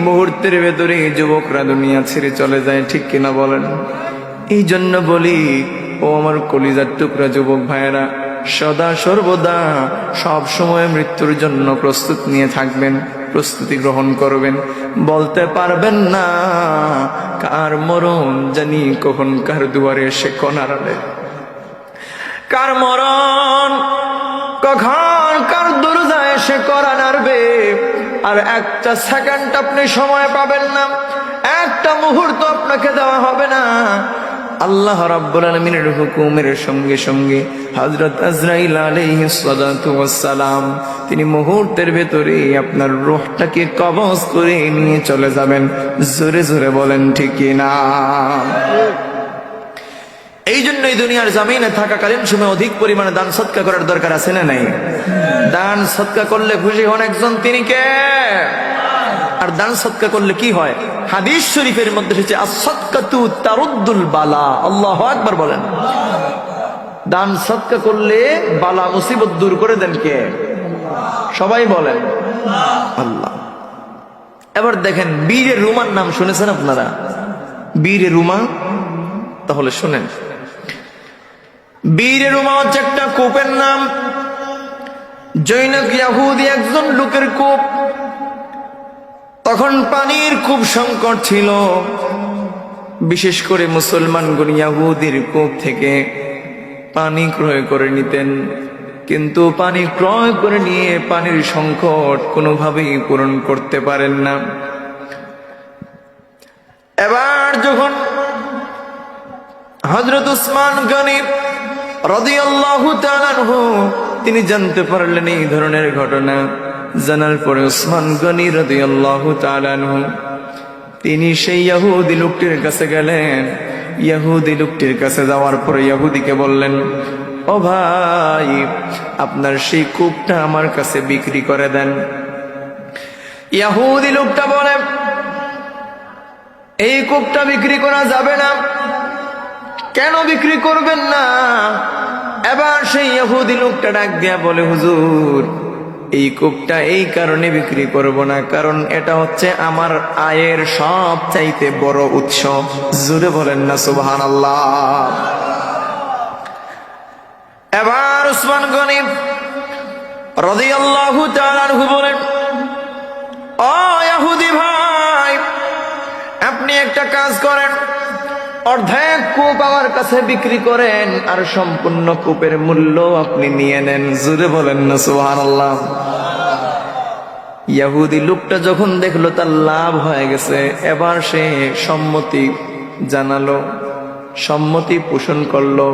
S1: মুহূর্তের ভেতরে যুবকরা দুনিয়া ছেড়ে চলে যায়, ঠিক কিনা বলেন? এই জন্য বলি, ও আমার কলিজার টুকরা যুবক ভাইয়েরা, সদা সর্বদা সব সময় মৃত্যুর জন্য প্রস্তুত নিয়ে থাকবেন, প্রস্তুতি গ্রহণ করবেন। বলতে পারবেন না কার মরণ জানি কখন কার দুয়ারে এসে কনারালে, কার মরণ কখন কার দরজায় এসে করা নাড়বে। আর একটা সেকেন্ড আপনি সময় পাবেন না, একটা মুহূর্ত আপনাকে দেওয়া হবে না। আল্লাহ রাব্বুল আলামিনের হুকুমের সঙ্গে সঙ্গে হযরত আজরাইল আলাইহিস সালাতু ওয়াস সালাম তিনি মুহূর্তের ভেতরে আপনার রূহটাকে কবজ করে নিয়ে চলে যাবেন। জোরে জোরে বলেন ঠিক কিনা? এই জন্যই দুনিয়ার জমিনে থাকাকালীন সময় অধিক পরিমাণে দান সদকা করার দরকার আছে না নাই? দান সদকা করলে খুশি হন একজন, তিনি কে? আর দান সদকা করলে কি হয়? হাদিস শরীফের মধ্যে এসেছে আস-সাদকাতু তারুদ্দুল বালা। আল্লাহু আকবার বলেন। দান সদকা করলে বালা মুসিবত দূর করে দেন কে? সবাই বলেন আল্লাহ। এবার দেখেন, বীরে রুমার নাম শুনেছেন আপনারা? বীরে রুমা, তাহলে শুনেন। বীরে রুমা হচ্ছে একটা কূপের নাম। জৈনক ইয়াহুদি একজন লোকের কূপ। তখন পানির খুব সংকট ছিল, বিশেষ করে মুসলমানগণ ইয়াহুদির কূপ থেকে পানি ক্রয় করে নিতেন, কিন্তু পানি ক্রয় করে নিয়ে পানির সংকট কোনোভাবেই পূরণ করতে পারেন না। এবার যখন হযরত উসমান গনি রাদিয়াল্লাহু তাআলা আনহু তিনি জানতে পারলেন এই ধরনের ঘটনা, জানার পরে উসমান গনি রাদিয়াল্লাহু তাআলা আনহু তিনি সেই ইহুদি লোকটির কাছে গেলেন। ইহুদি লোকটির কাছে যাওয়ার পরে ইহুদিকে বললেন, ও ভাই, আপনার সেই কূপটা আমার কাছে বিক্রি করে দেন। ইহুদি লোকটা বলে, এই কূপটা বিক্রি করা যাবে না। কেন বিক্রি করবেন না? এবার সেই ইহুদি লোকটা ডাক দিয়া বলে, হুজুর এই কূপটা এই কারণে বিক্রি করব না, কারণ এটা হচ্ছে আমার আয়ের সব চাইতে বড় উৎস। জোরে বলেন না সুবহানাল্লাহ। এবার উসমান গনি রাদিয়াল্লাহু তাআলা আনহু বলেন, ও ইহুদি ভাই, আপনি একটা কাজ করেন, অর্ধেক কূপ আমার কাছে বিক্রি করেন আর সম্পূর্ণ কূপের মূল্য আপনি নিয়ে নেন। জোরে বলেন না সুবহানাল্লাহ। ইহুদি লোকটা যখন দেখলো তার লাভ হয়ে গেছে, এবার সে সম্মতি জানালো, সম্মতি পোষণ করলো,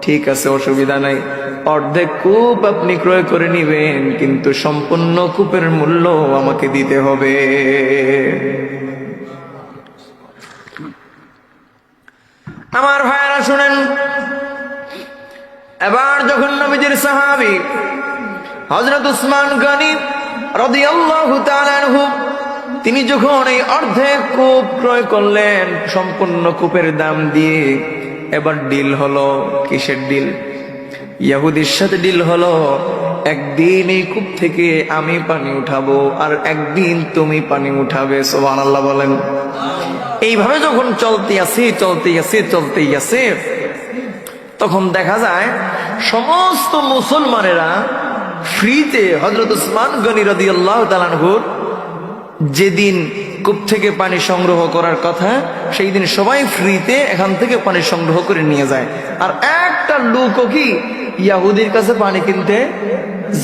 S1: ঠিক আছে অসুবিধা নাই, অর্ধেক কূপ আপনি ক্রয় করে নিবেন, কিন্তু সম্পূর্ণ কূপের মূল্য আমাকে দিতে হবে। আমার ভাইরা শুনেন, এবার যখন নবীজির সাহাবী হযরত উসমান গনি রাদিয়াল্লাহু তাআলা আনহু তিনি যখন এই অর্ধেক কূপ ক্রয় করলেন সম্পূর্ণ কূপের দাম দিয়ে, এবার ডিল হলো। কিসের ডিল? ইহুদির সাথে ডিল হলো, একদিন এই কূপ থেকে আমি পানি উঠাবো আর একদিন তুমি পানি উঠাবে। সুবহানাল্লাহ বলেন। এইভাবে যখন চলতে আছে, তখন দেখা যায় সমস্ত মুসলমানেরা ফ্রিতে হযরত উসমান গনি রাদিয়াল্লাহু তাআলা আনহুর যেদিন কূপ থেকে পানি সংগ্রহ করার কথা, সেই দিন সবাই ফ্রিতে এখান থেকে পানি সংগ্রহ করে নিয়ে যায়। আর একটা লোকও কি ইহুদির কাছে পানি কিনতে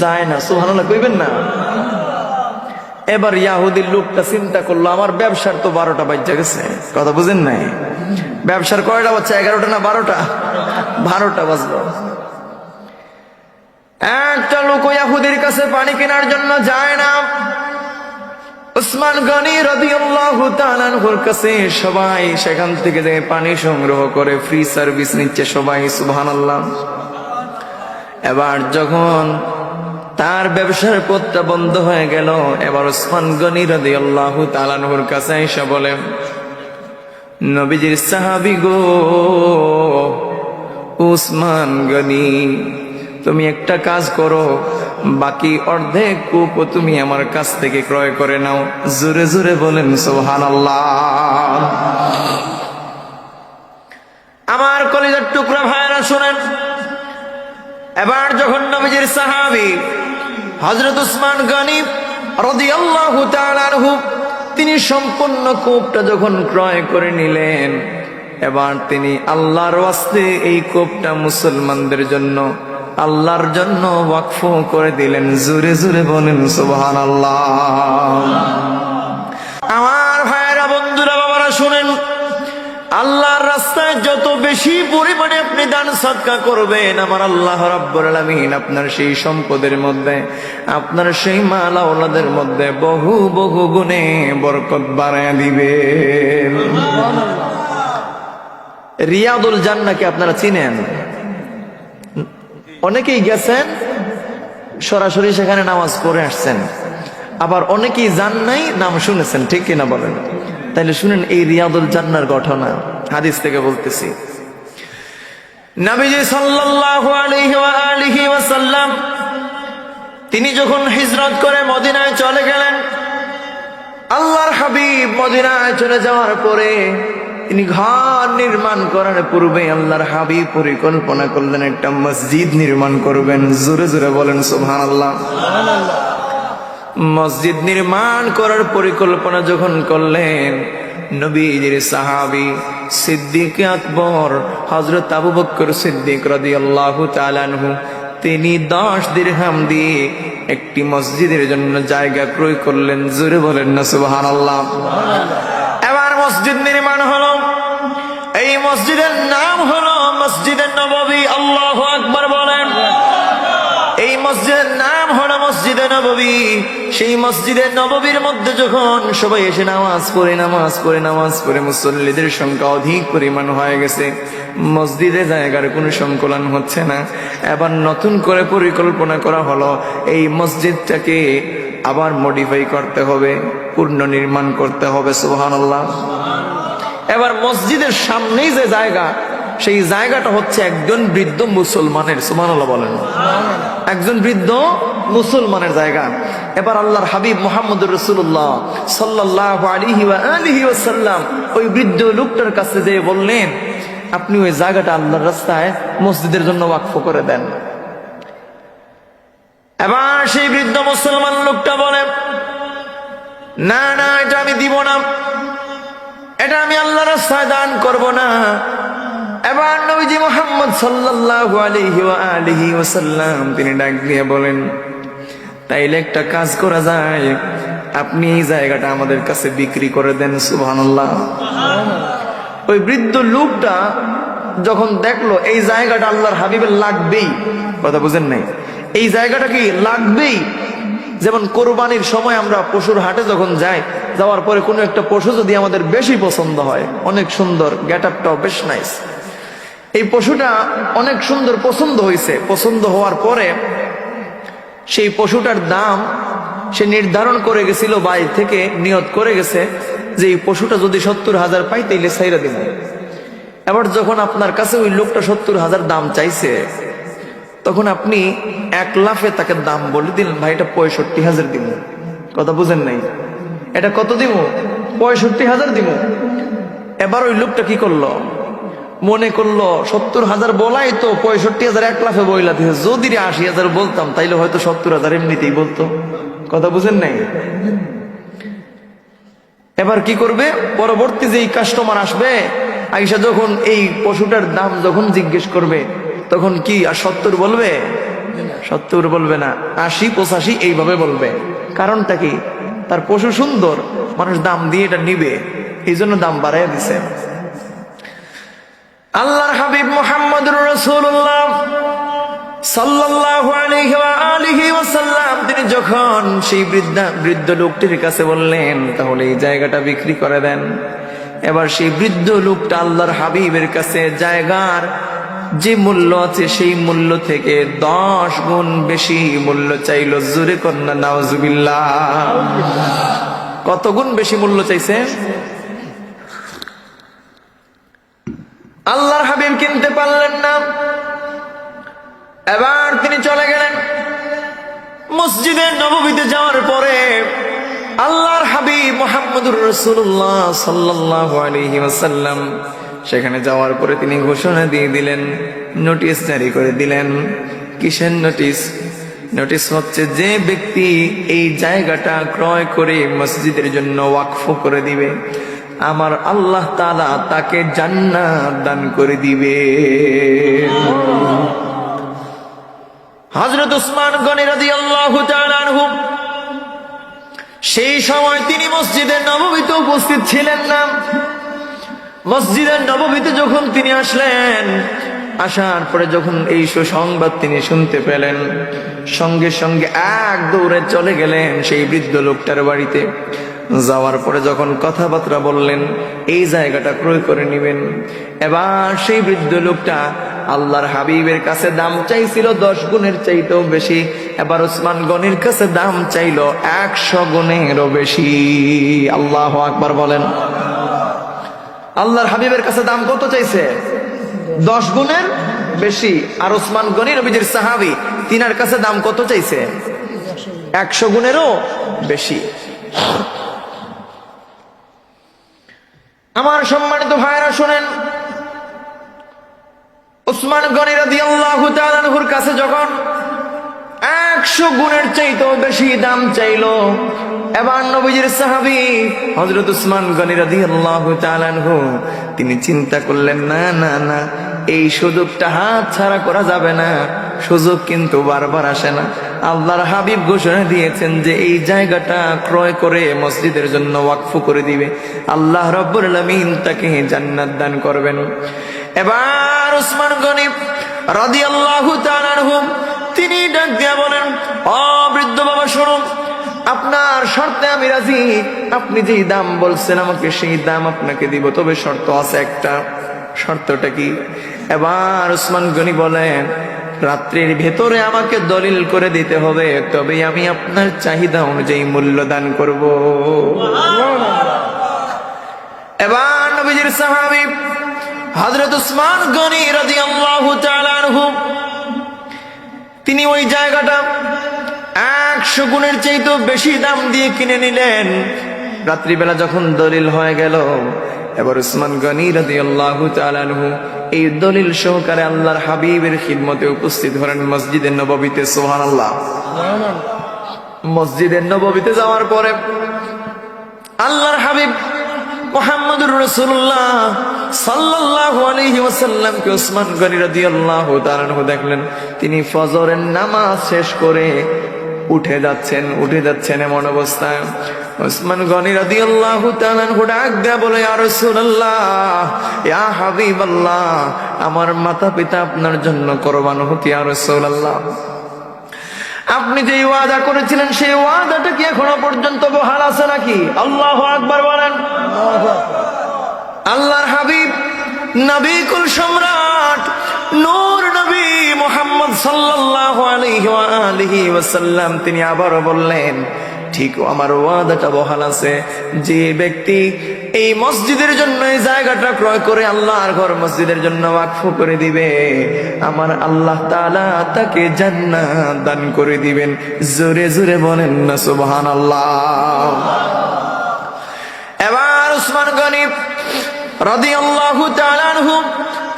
S1: যায় না। সুবহানাল্লাহ কইবেন না। এবার ইহুদির লোকটা চিন্তা করলো, আমার ব্যবসার তো 12টা বাজে গেছে। কথা বুঝেন নাই? ব্যবসার কয়টা বাজছে? 11টা না 12টা? 12টা বাজলো। একটা লোক ইহুদির কাছে পানি কেনার জন্য যায় না। উসমান গনি রাদিয়াল্লাহু তাআলা আনহুর কাছে সবাই সেখান থেকে যে পানি সংগ্রহ করে ফ্রি সার্ভিস নিচ্ছে সবাই। সুবহানাল্লাহ। এবার যখন তার ব্যবসার পথটা বন্ধ হয়ে গেল, এবার উসমান গনি রাদিয়াল্লাহু তাআলা আনহুর কাছে এসে বলে, নবীজির সাহাবী গো উসমান গনি, তুমি একটা কাজ করো, বাকি অর্ধেক কূপ তুমি আমার কাছ থেকে ক্রয় করে নাও। জোরে জোরে বলেন সুবহানাল্লাহ। আমার কলিজার টুকরা ভাইরা শুনেন, এবার যখন নবীজির সাহাবী হযরত উসমান গনি রাদিয়াল্লাহু তাআলা আনহু তিনি সম্পূর্ণ কূপটা যখন ক্রয় করে নিলেন, এবার তিনি আল্লাহর ওয়াস্তে এই কূপটা মুসলমানদের জন্য, আল্লাহর জন্য ওয়াকফ করে দিলেন। জোরে জোরে বলেন সুবহানাল্লাহ। আমার ভাইরা, বন্ধুরা, বাবারা শুনেন, আল্লাহর রাস্তায় যত বেশি পরিমাণে আপনি দান সদকা করবেন, আমার আল্লাহ রাব্বুল আলামিন আপনার সেই সম্পদের মধ্যে, আপনার সেই মাল আওলাদের মধ্যে বহু বহু গুণে বরকত বাড়ায় দিবেন। রিয়াদুল জান্নাহকে আপনারা চিনেন? অনেকেই গেছেন, সরাসরি সেখানে নামাজ পড়ে আসছেন, আবার অনেকেই যান নাই, নাম শুনেছেন, ঠিক কিনা বলেন? তাইলে শুনেন এই রিয়াদুল জান্নাহর ঘটনা, হাদিস থেকে বলতেছি। নবীজি সাল্লাল্লাহু আলাইহি ওয়া আলিহি ওয়াসাল্লাম তিনি যখন হিজরত করে মদিনায় চলে গেলেন, আল্লাহর হাবিব মদিনায় চলে যাওয়ার পরে তিনি ঘর নির্মাণ করার পূর্বে আল্লাহর হাবিব পরিকল্পনা করলেন একটা মসজিদ নির্মাণ করবেন। জোরে জোরে বলেন সুবহানাল্লাহ। মসজিদ নির্মাণ করার পরিকল্পনা যখন করলেন, নবীজির সাহাবী সিদ্দিক আকবর হযরত আবু বকর সিদ্দিক রাদিয়াল্লাহু তাআলা আনহু তিনি 10 দিরহাম দিয়ে একটি মসজিদের জন্য জায়গা ক্রয় করলেন। জোরে বলেন না সুবহানাল্লাহ। এবার মসজিদ নির্মাণ হলো। এই মসজিদের নাম হলো মসজিদে নববী। আল্লাহু আকবার বলেন। এই মসজিদের নাম হলো মসজিদে নববী। সেই মসজিদে নববীর মধ্যে যখন সবাই এসে নামাজ পড়ে মুসল্লিদের সংখ্যা অধিক পরিমাণ হয়ে গেছে, মসজিদে জায়গার কোনো সংকলন হচ্ছে না। এবার নতুন করে পরিকল্পনা করা হলো, এই মসজিদটাকে আবার মডিফাই করতে হবে, পুনর্নির্মাণ করতে হবে। সুবহানাল্লাহ। এবার মসজিদের সামনেই যে জায়গা, সেই জায়গাটা হচ্ছে একজন বৃদ্ধ মুসলমানের, সুবহানাল্লাহ বলেন, একজন বৃদ্ধ মুসলমানের জায়গা। এবার আল্লাহর হাবিব মুহাম্মদুর রাসূলুল্লাহ সাল্লাল্লাহু আলাইহি ওয়া আলিহি ওয়াসাল্লাম ওই বৃদ্ধ লোকটার কাছে যেয়ে বললেন, আপনি ওই জায়গাটা আল্লাহর রাস্তায় মসজিদের জন্য ওয়াকফ করে দেন। এবার সেই বৃদ্ধ মুসলমান লোকটা বলে, না না, এটা আমি দিব না, এটা আমি আল্লাহর রাস্তায় দান করব না। এবার নবীজি মুহাম্মদ সাল্লাল্লাহু আলাইহি ওয়া আলিহি ওয়াসাল্লাম তিনি ডাক দিয়ে বলেন, তাইলে একটা কাজ করা যায়, আপনি এই জায়গাটা আমাদের কাছে বিক্রি করে দেন। সুবহানাল্লাহ। ওই বৃদ্ধ লোকটা যখন দেখলো এই জায়গাটা আল্লাহর হাবিবের লাগবেই, কথা বুঝেন নাই, এই জায়গাটা কি লাগবেই। যেমন কোরবানির সময় আমরা পশুর হাটে যখন যাই, যাওয়ার পরে কোনো একটা পশু যদি আমাদের বেশি পছন্দ হয়, অনেক সুন্দর, গেট আপটাও বেশ নাইস, এই পশুটা অনেক সুন্দর পছন্দ হয়েছে, পছন্দ হওয়ার পরে সেই পশুটার দাম সে নির্ধারণ করে গেছিল, বাইরে থেকে নিয়ত করে গেছে যে এই পশুটা যদি 70,000 পাই তাইলে ছাইরা দিব। এবার যখন আপনার কাছে ওই লোকটা 70,000 দাম চাইছে, তখন আপনি এক লাফে তাকে দাম বলে দিলেন, ভাই এটা 65,000 দিব। কথা বুঝেন নাই, এটা কত দিব? 65,000 দিব। এবার ওই লোকটা কি করলো, মনে করলো 70,000 বলাই তো 65,000 এক লাফে বইলা দিয়ে, যদি 80,000 বলতাম তাইলে হয়তো 70,000 এমনিতেই বলতো। কথা বুঝেন নাই। এবার কি করবে, পরবর্তী যে কাস্টমার আসবে, আইসা যখন এই পশুটার দাম যখন জিজ্ঞেস করবে, তখন কি আর 70 বলবে? 70 বলবে না, 80, 85 এইভাবে বলবে। কারণটা কি? তার পশু সুন্দর, মানুষ দাম দিয়ে এটা নিবে, এই জন্য দাম বাড়াইয়া দিছে। আল্লাহর হাবিব মুহাম্মদুর রাসূলুল্লাহ সাল্লাল্লাহু আলাইহি ওয়া আলিহি ওয়াসাল্লাম তিনি যখন সেই বৃদ্ধ লোকটির কাছে বললেন, তাহলে এই জায়গাটা বিক্রি করে দেন। এবার সেই বৃদ্ধ লোকটা আল্লাহর হাবিবের কাছে জায়গার যে মূল্য আছে সেই মূল্য থেকে 10 গুণ বেশি মূল্য চাইলো। জোরে কন্যা নাউজুবিল্লাহ। কত গুণ বেশি মূল্য চাইছে? আল্লাহর হাবিব কিনতে পারলেন না। এবার তিনি চলে গেলেন মসজিদে নববীতে। যাওয়ার পরে আল্লাহর হাবিব মুহাম্মদুর রাসূলুল্লাহ সাল্লাল্লাহু আলাইহি ওয়াসাল্লাম সেখানে যাওয়ার পরে তিনি ঘোষণা দিয়ে দিলেন, নোটিশ জারি করে দিলেন। কিসের নোটিশ? নোটিশ হচ্ছে, যে ব্যক্তি এই জায়গাটা ক্রয় করে মসজিদের জন্য ওয়াকফ করে দিবে, আমার আল্লাহ তাআলা তাকে জান্নাত দান করে দিবে। হযরত উসমান গনি রাদিয়াল্লাহু তাআলা আনহু সেই সময় তিনি মসজিদে নববীতে উপস্থিত ছিলেন না। মসজিদের নববীতে যখন তিনি আসলেন, আসার পরে যখন এই সুসংবাদ তিনি শুনতে পেলেন, সঙ্গে সঙ্গে এক দৌড়ে চলে গেলেন সেই বৃদ্ধ লোকটার বাড়িতে। যাওয়ার পরে যখন কথাবার্তা বললেন, এই জায়গাটা ক্রয় করে নেবেন। এবার সেই বৃদ্ধ লোকটা আল্লাহর হাবিবের কাছে দাম চাইছিল 10 গুণের চাইতেও বেশি। এবার উসমান গনির কাছে দাম চাইল 100 গুণেরও বেশি। আল্লাহু আকবার বলেন। আল্লাহর হাবিবের কাছে দাম কত চাইছে? 10 গুণের বেশি। আর উসমান গনি নবীজির সাহাবী, তিনার কাছে দাম কত চাইছে? 100 গুণেরও বেশি। আমার সম্মানিত ভাইরা শুনেন, উসমান গনি রাদিয়াল্লাহু তাআলা আনহুর কাছে যখন 100 গুণের চাইতেও বেশি দাম চাইলো, এবার নবীজির সাহাবী হযরত উসমান গনি রাদিয়াল্লাহু তাআলা আনহু তিনি চিন্তা করলেন, না না না, এই সুযোগটা হাত ছাড়া করা যাবে না। সুযোগ কিন্তু বারবার আসে না। আল্লাহর হাবিব ঘোষণা দিয়েছেন যে এই জায়গাটা ক্রয় করে মসজিদের জন্য ওয়াকফ করে দিবে, আল্লাহ রাব্বুল আলামিন তাকে জান্নাত দান করবেন। এবার উসমান গনি রাদিয়াল্লাহু তাআলা আনহু তিনি ডাক দিয়ে বলেন, ও বৃদ্ধ বাবা শুনুন, আপনার শর্তে আমি রাজি। আপনি যেই দাম বলছেন আমাকে সেই দাম আপনাকে দিব, তবে শর্ত আছে একটা। শর্তটা কি? এবার উসমান গনি বলেন, রাত্রির ভেতরে আমাকে দলিল করে দিতে হবে, তবেই আমি আপনার চাহিদা অনুযায়ী মূল্য দান করব। এবার নবীজির সাহাবী হযরত উসমান গনি রাদিয়াল্লাহু তাআলা আনহু তিনি ওই জায়গাটা 100 গুণের চাইতেও বেশি দাম দিয়ে কিনে নিলেন। রাত্রিবেলা যখন দলিল হয়ে গেল, এবার উসমান গনি রাদিয়াল্লাহু তাআলা আনহু এই দলিল সহকারে আল্লাহর হাবিবের খিদমতে উপস্থিত হলেন মসজিদে নববীতে। সুবহানাল্লাহ। মসজিদে নববীতে যাওয়ার পরে আল্লাহর হাবিব মুহাম্মদুর রাসূলুল্লাহ সাল্লাল্লাহু আলাইহি ওয়াসাল্লামকে উসমান গনি রাদিয়াল্লাহু তাআলা আনহু দেখলেন তিনি ফজরের নামাজ শেষ করে উঠে যাচ্ছেন এমন অবস্থায় উসমান গনি রাদিয়াল্লাহু তাআলা আনহু ডাক দেয়া বলে, ইয়া রাসূলুল্লাহ, ইয়া হাবিবাল্লাহ, আমার মাতা পিতা আপনার জন্য কুরবান হোক ইয়া রাসূলুল্লাহ। আপনি যে ওয়াদা করেছিলেন সেই ওয়াদাটা কি এখনো পর্যন্ত বহাল আছে নাকি? আল্লাহু আকবার বলেন। আল্লাহর হাবিব নবী কুল সম্রাট নূর নবী মুহাম্মদ সাল্লাল্লাহু আলাইহি ওয়া আলিহি ওয়াসাল্লাম তিনি আবারো বললেন, ঠিক আমার ওয়াদাটা বহাল আছে। যে ব্যক্তি এই মসজিদের জন্য এই জায়গাটা ক্রয় করে আল্লাহর ঘর মসজিদের জন্য ওয়াকফ করে দিবে, আমার আল্লাহ তাআলা তাকে জান্নাত দান করে দিবেন। জোরে জোরে বলেন না সুবহানাল্লাহ। এবার উসমান গনি রাদিয়াল্লাহু তাআলা আনহু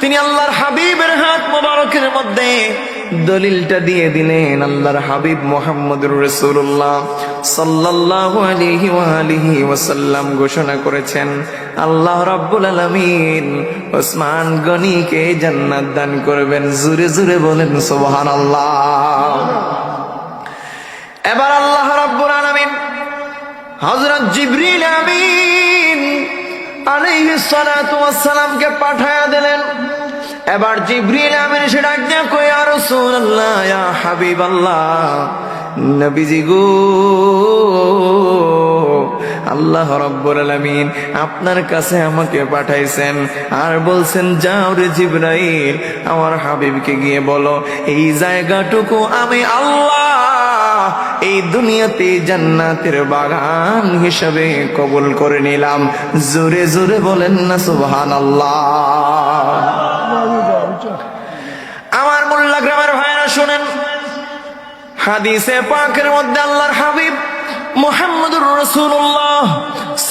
S1: তিনি আল্লাহর হাবিবের হাত মোবারকের মধ্যে দলিলটা দিয়ে দিলেন। আল্লাহর হাবিব মুহাম্মদুর রাসূলুল্লাহ সাল্লাল্লাহু আলাইহি ওয়া আলিহি ওয়াসাল্লাম ঘোষণা করেছেন, আল্লাহ রাব্বুল আলামিন উসমান গনিকে জান্নাত দান করবেন। জোরে জোরে বলেন সুবহানাল্লাহ। এবার আল্লাহ রাব্বুল আলামিন হযরত জিবরিল আমিন আলাইহিস সালাতু ওয়াস সালামকে পাঠায়া দিলেন। এবার জিবরিল আমিন এসে ডাক দিয়ে কয়, ইয়া রাসূলুল্লাহ, ইয়া হাবিবাল্লাহ, নবীজি গো, আল্লাহ রাব্বুল আলামিন আপনার কাছে আমাকে পাঠাইছেন আর বলছেন, যাও রে জিবরাইল, আমার হাবিবকে গিয়ে বলো এই জায়গাটুকু আমি আল্লাহ এই দুনিয়াতে জান্নাতের বাগান হিসেবে কবুল করে নিলাম। জোরে জোরে বলেন না সুবহানাল্লাহ। আমার মোল্লা গ্রামের ভাইরা শুনেন, হাদিসে পাকের মধ্যে আল্লাহর হাবিব মুহাম্মদুর রাসূলুল্লাহ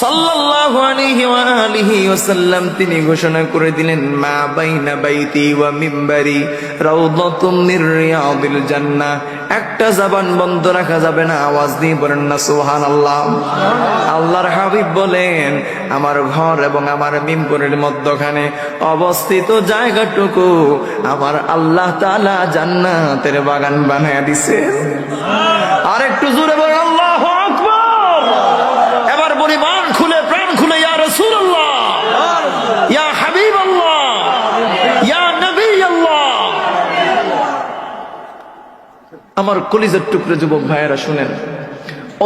S1: সাল্লাল্লাহু আলাইহি ওয়া আলিহি ওয়াসাল্লাম তিনি ঘোষণা করে দিলেন, মা বাইনা বাইতি ওয়া মিম্বারি রাউদাতুম মির রিয়াদিল জান্নাহ। একটা জবান বন্ধ রাখা যাবে না, আওয়াজ দিয়ে বলেন না সুবহানাল্লাহ। আল্লাহর হাবিব বলেন, আমার ঘর এবং আমার মিম্বরের মধ্যখানে অবস্থিত জায়গাটুকু আমার আল্লাহ তাআলা জান্নাতের বাগান বানায়া দিয়েছে। আর একটু জোরে বলেন আল্লাহু আকবার। এবার বলি মান খুলে প্রাণ খুলে, ইয়া রাসূলুল্লাহ, ইয়া হাবিবাল্লাহ, ইয়া নবী আল্লাহ। আমার কলিজার টুকরো যুবক ভাইয়েরা শুনেন,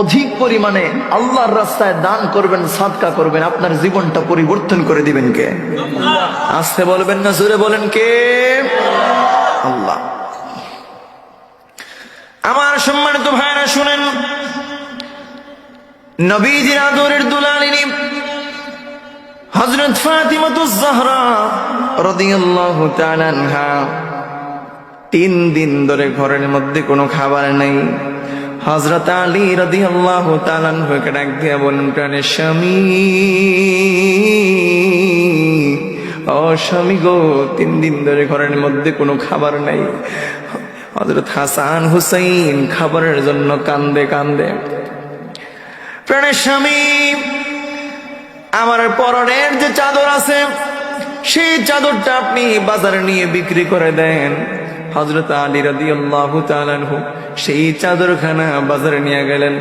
S1: অধিক পরিমাণে আল্লাহর রাস্তায় দান করবেন, সাদকা করবেন, আপনার জীবনটা পরিবর্তন করে দিবেন কে? আস্তে বলবেন না, জোরে বলেন কে? আল্লাহ। আমার সম্মানিত ভাইরা শুনেন, নবীজির আদরের দুলালিনী হযরত ফাতিমাতুজ জাহরা রাদিয়াল্লাহু তাআলা আনহা 3 দিন ধরে ঘরের মধ্যে কোনো খাবার নাই। হযরত আলী রাদিয়াল্লাহু তাআলা আনহুকে ডাক দিয়ে বলেন, প্রাণের স্বামী, ও স্বামী গো, 3 দিন ধরে ঘরের মধ্যে কোনো খাবার নাই। হযরত হাসান হুসাইন খাবারের জন্য কান্দে কান্দে, প্রাণের স্বামী, আমার পরনের যে চাদর আছে সেই চাদরটা আপনি বাজারে নিয়ে বিক্রি করে দেন। হযরত আলী রাদিয়াল্লাহু তাআলা আনহু সেই চাদরখানা বাজারে নিয়ে গেলেন।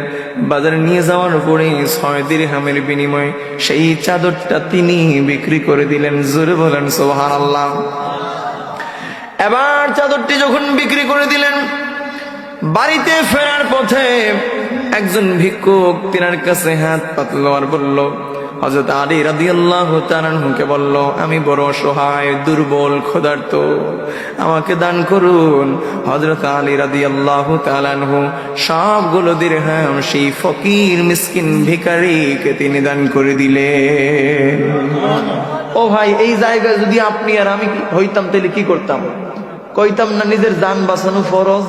S1: বাজারে নিয়ে যাওয়ার পরে 6 দিরহামের বিনিময়ে সেই চাদরটা তিনি বিক্রি করে দিলেন। জোরে বলেন সুবহানাল্লাহ। এবার চাদরটি যখন বিক্রি করে দিলেন, বাড়িতে ফেরার পথে একজন ভিক্ষুক তিনার কাছে হাত পাতল আর বলল, হযরত আলী রাদিয়াল্লাহু তাআলা আনহুকে বলল, আমি বড় অসহায়, দুর্বল, ক্ষুধার্ত, আমাকে দান করুন। হযরত আলী রাদিয়াল্লাহু তাআলা আনহু সবগুলো দিরহাম সেই ফকির মিসকিন ভিখারিকে তিনি দান করে দিলেন। ও ভাই, এই জায়গায় যদি আপনি আর আমি হইতাম তাহলে কি করতাম? কইতাম না নিজের জান বাঁচানো ফরজ?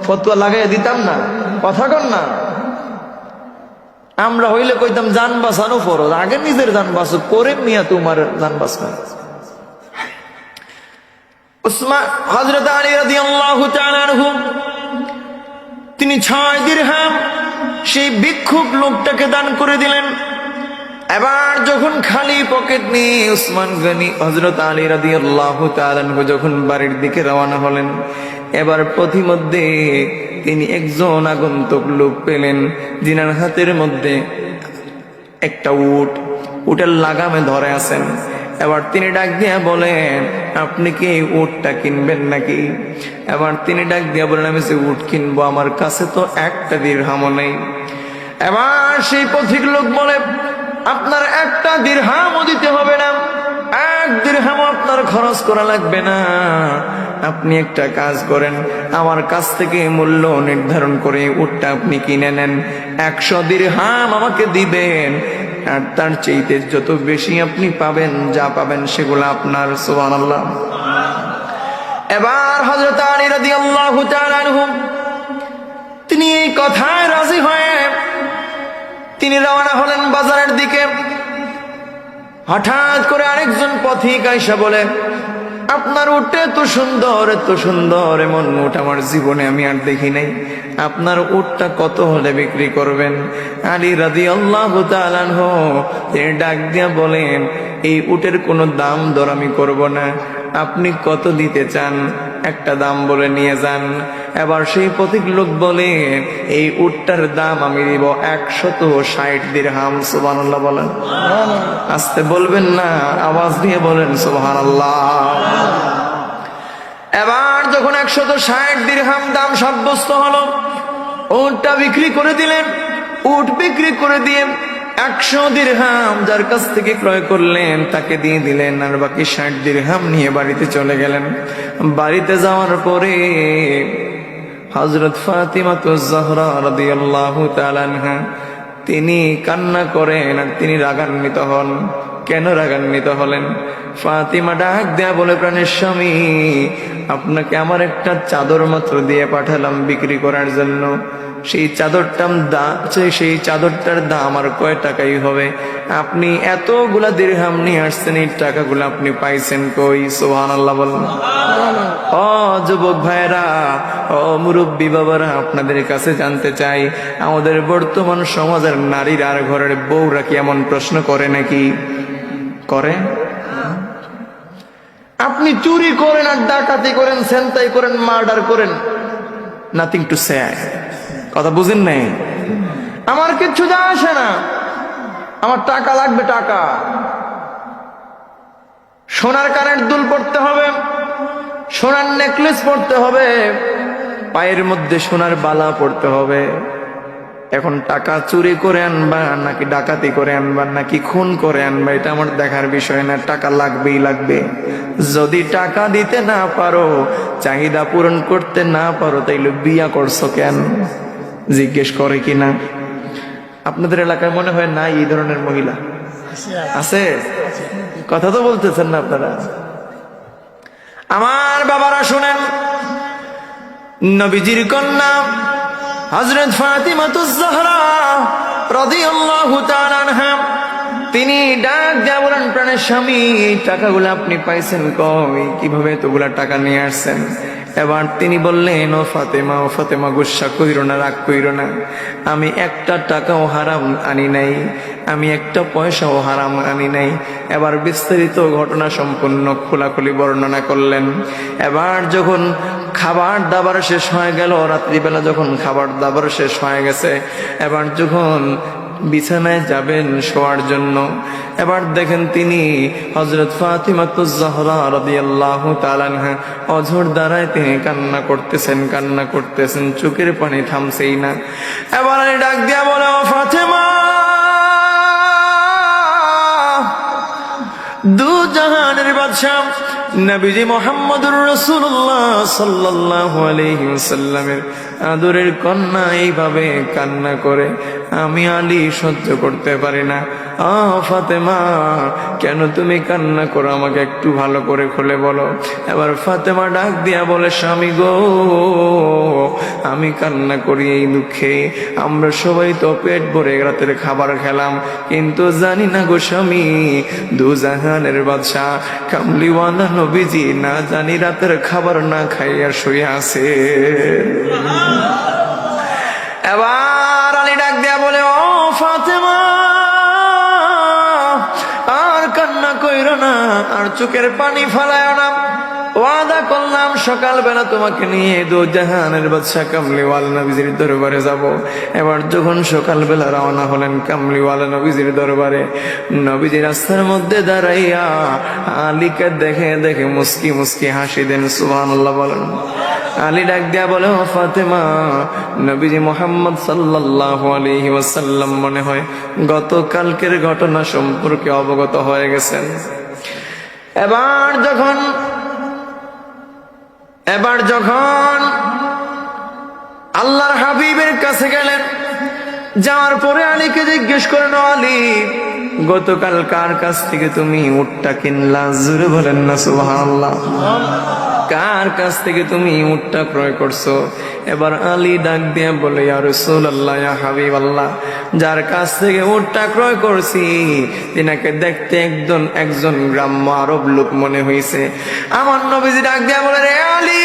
S1: ফতোয়া লাগাইয়া দিতাম না? কথা কন না। আমরা হইলে কইতাম জান বাঁচানো ফরজ, আগে নিজের জান বাঁচো, করে মিয়া তোমার জান বাঁচনা। উসমান হযরত আলী রাদিয়াল্লাহু তাআলা আনহু তিনি 6 দিরহাম সেই ভিক্ষুক লোকটাকে দান করে দিলেন। এবার যখন খালি পকেট নিয়ে উসমান গনি হযরত আলী রাদিয়াল্লাহু তাআলা আনহু যখন বাড়ির দিকে রওনা হলেন, এবার পথিমধ্যে তিনি একজন আগন্তুক লোক পেলেন, যিনার হাতের মধ্যে একটা উটের লাগামে ধরে আছেন। এবার তিনি ডাক দিয়া বলেন, আপনি কি এই উটটা কিনবেন নাকি? এবার তিনি ডাক দিয়া বলেন, আমি যে উট কিনবো, আমার কাছে তো একটা দিরহামও নেই। এবার সেই পথিক লোক বলে, আপনার একটা দিরহামও দিতে হবে না, 1 দিরহামও আপনার খরচ করা লাগবে না। আপনি একটা কাজ করেন, আমার কাছ থেকে মূল্য নির্ধারণ করে উটটা আপনি কিনে নেন, 100 দিরহাম আমাকে দিবেন, আর তার চাইতে যত বেশি আপনি পাবেন, যা পাবেন সেগুলো আপনার। সুবহানাল্লাহ। এবার হযরত আলী রাদিয়াল্লাহু তাআলা আনহু তিনি এই কথায় রাজি হয়ে তিনি রওনা হলেন বাজারের দিকে। হঠাৎ করে আরেকজন পথিক আইসা বলে, আপনার উট এত সুন্দর, এত সুন্দর, এমন উট আমার জীবনে আমি আর দেখি নাই। আপনার উটটা কত হলে বিক্রি করবেন? আলী রাদিয়াল্লাহু তাআলা আনহু তিনি ডাক দিয়া বলেন, এই উটের কোনো দাম দর আমি করব না, আপনি কত দিতে চান একটা দাম বলে নিয়ে যান। এবার সেই পথিক লোক বলে, এই উটটার দাম আমি দিব 160 দিরহাম। সুবহানাল্লাহ বলেন। আস্তে বলবেন না, আওয়াজ দিয়ে বলেন সুবহানাল্লাহ। এবার যখন 160 দিরহাম দাম সাব্যস্ত হলো, উটটা বিক্রি করে দিলেন। উট বিক্রি করে দিয়ে 100 দিরহাম যার কাছ থেকে ক্রয় করলেন তাকে দিয়ে দিলেন, আর বাকি 60 দিরহাম নিয়ে বাড়িতে চলে গেলেন। বাড়িতে যাওয়ার পরে হযরত ফাতিমাতুজ জাহরা রাদিয়াল্লাহু তাআলা আনহা তিনি কান্না করেন আর তিনি রাগান্বিত হন। কেন রাগান্বিত হলেন? ফাতিমা ডাক দেয়া বলে, প্রাণের স্বামী, আপনাকে আমার একটা চাদর মাত্র দিয়ে পাঠালাম বিক্রি করার জন্য, সেই চাদরটার দাম আর কয় টাকাই হবে? আপনি এতগুলা দিরহাম নিয়ে আসছেন, এই টাকাগুলো আপনি পাইছেন কই? সুবহানাল্লাহ বলেন। ও যুবক ভাইরা, ও মুরব্বী বাবারা, আপনাদের কাছে জানতে চাই, আমাদের বর্তমান সমাজের নারীরা আর ঘরের বউরা কি এমন প্রশ্ন করে নাকি? করে? আপনি চুরি করেন আর ডাকাতি করেন, ছিনতাই করেন, মার্ডার করেন, নাথিং টু সে। কথা বুঝেন নাই? আমার কিচ্ছু যায় আসে না, আমার টাকা লাগবে, টাকা। সোনার কানের দুল পড়তে হবে, সোনার নেকলেস পড়তে হবে, পায়ের মধ্যে সোনার বালা পড়তে হবে। এখন টাকা চুরি করে আনবা নাকি ডাকাতি করে আনবা নাকি খুন করে আনবা, এটা আমার দেখার বিষয় না, টাকা লাগবেই লাগবে। যদি টাকা দিতে না পারো, চাহিদা পূরণ করতে না পারো, তাইলে বিয়া করছো কেন? জিজ্ঞেস করে কিনা? আপনাদের এলাকায় মনে হয় না এই ধরনের মহিলা আছে? কথা তো বলতেছেন না আপনারা। আমার বাবারা শুনেন, নবীজির কন্যা হযরত ফাতিমাতুজ জাহরা রাদিয়াল্লাহু তাআলা আনহা তিনি ডাক দিয়া বলেন, প্রাণের স্বামী, এই টাকাগুলো আপনি পাইছেন কই? কিভাবে এতগুলা টাকা নিয়ে আসছেন? এবার তিনি বললেন, ও ফাতেমা, গুসা কইরো না, রাগ কইরো না, আমি একটা টাকাও হারাম আনি নাই, আমি একটা পয়সাও হারাম আনি নাই। এবার বিস্তারিত ঘটনা সম্পূর্ণ খোলাখুলি বর্ণনা করলেন। এবার যখন খাবার দাবার শেষ হয়ে গেল, রাত্রিবেলা যখন খাবার দাবার শেষ হয়ে গেছে, এবার যখন বিছানায় যাবেন শোয়ার জন্য, এবার দেখেন তিনি হযরত ফাতিমাতুজ জাহরা রাদিয়াল্লাহু তাআলা আনহা অঝোর দ্বারায় তিনি কান্না করতেছেন, চোখের পানি থামছেই না। এবার ডাক দিয়া বলে, ও ফাতেমা, দুধ জাহানের বাদশাহ নবীজি মুহাম্মদুর রাসূলুল্লাহ সাল্লাল্লাহু আলাইহি ওয়াসাল্লামের আদরের কন্যা এইভাবে কান্না করে, আমি আলী সহ্য করতে পারি না। ফাতেমা, কেন তুমি কান্না করো? আমাকে একটু ভালো করে খুলে বলো। এবার ফাতেমা ডাক দিয়া বলে, স্বামী গো, আমি কান্না করি এই দুঃখে, আমরা সবাই তো পেট ভরে রাতের খাবার খেলাম, কিন্তু জানি না গো স্বামী, দুজাহানের বাদশাহ কামলিওয়ালা নবীজি না জানি রাতের খাবার না খাইয়া শুয়ে আছে। এবার আলী ডাক দিয়া বলে, ও ফাতেমা, আর কান্না কইরো না, আর চোখের পানি ফালায় না। ওয়াদা করলাম সকালবেলা তোমাকে নিয়ে দুজাহানের বাদশা কামলিওয়ালা নবীজির দরবারে যাব। এবার যখন সকালবেলা রওনা হলেন কামলিওয়ালা নবীজির দরবারে, নবীজি রাস্তার মধ্যে দাঁড়াইয়া আলীকে দেখে দেখে মুস্কি মুস্কি হাসি দেন। সুবহানাল্লাহ বলেন। আলী ডাক দিয়া বলে, ও ফাতেমা, নবীজি মুহাম্মদ সাল্লাল্লাহু আলাইহি ওয়াসাল্লাম মনে হয় গতকালকের ঘটনা সম্পর্কে অবগত হয়ে গেছেন। এবার যখন আল্লাহর হাবিবের কাছে গেলেন, যাওয়ার পরে আলীকে জিজ্ঞেস করেন, আলী, গতকাল কার কাছ থেকে তুমি উটটা কিনলা? জোরে বলেন না সুবহানাল্লাহ। কার কাছ থেকে তুমি উটটা ক্রয় করছো? এবার আলী ডাক দিয়ে বলে, ইয়া রাসূলুল্লাহ, ইয়া হাবিবাল্লাহ, যার কাছ থেকে উটটা ক্রয় করছি তিনাকে দেখতে একজন গ্রাম্য আরব লোক মনে হয়েছে। আমার নবীজি ডাক দিয়ে বলে, রে আলী,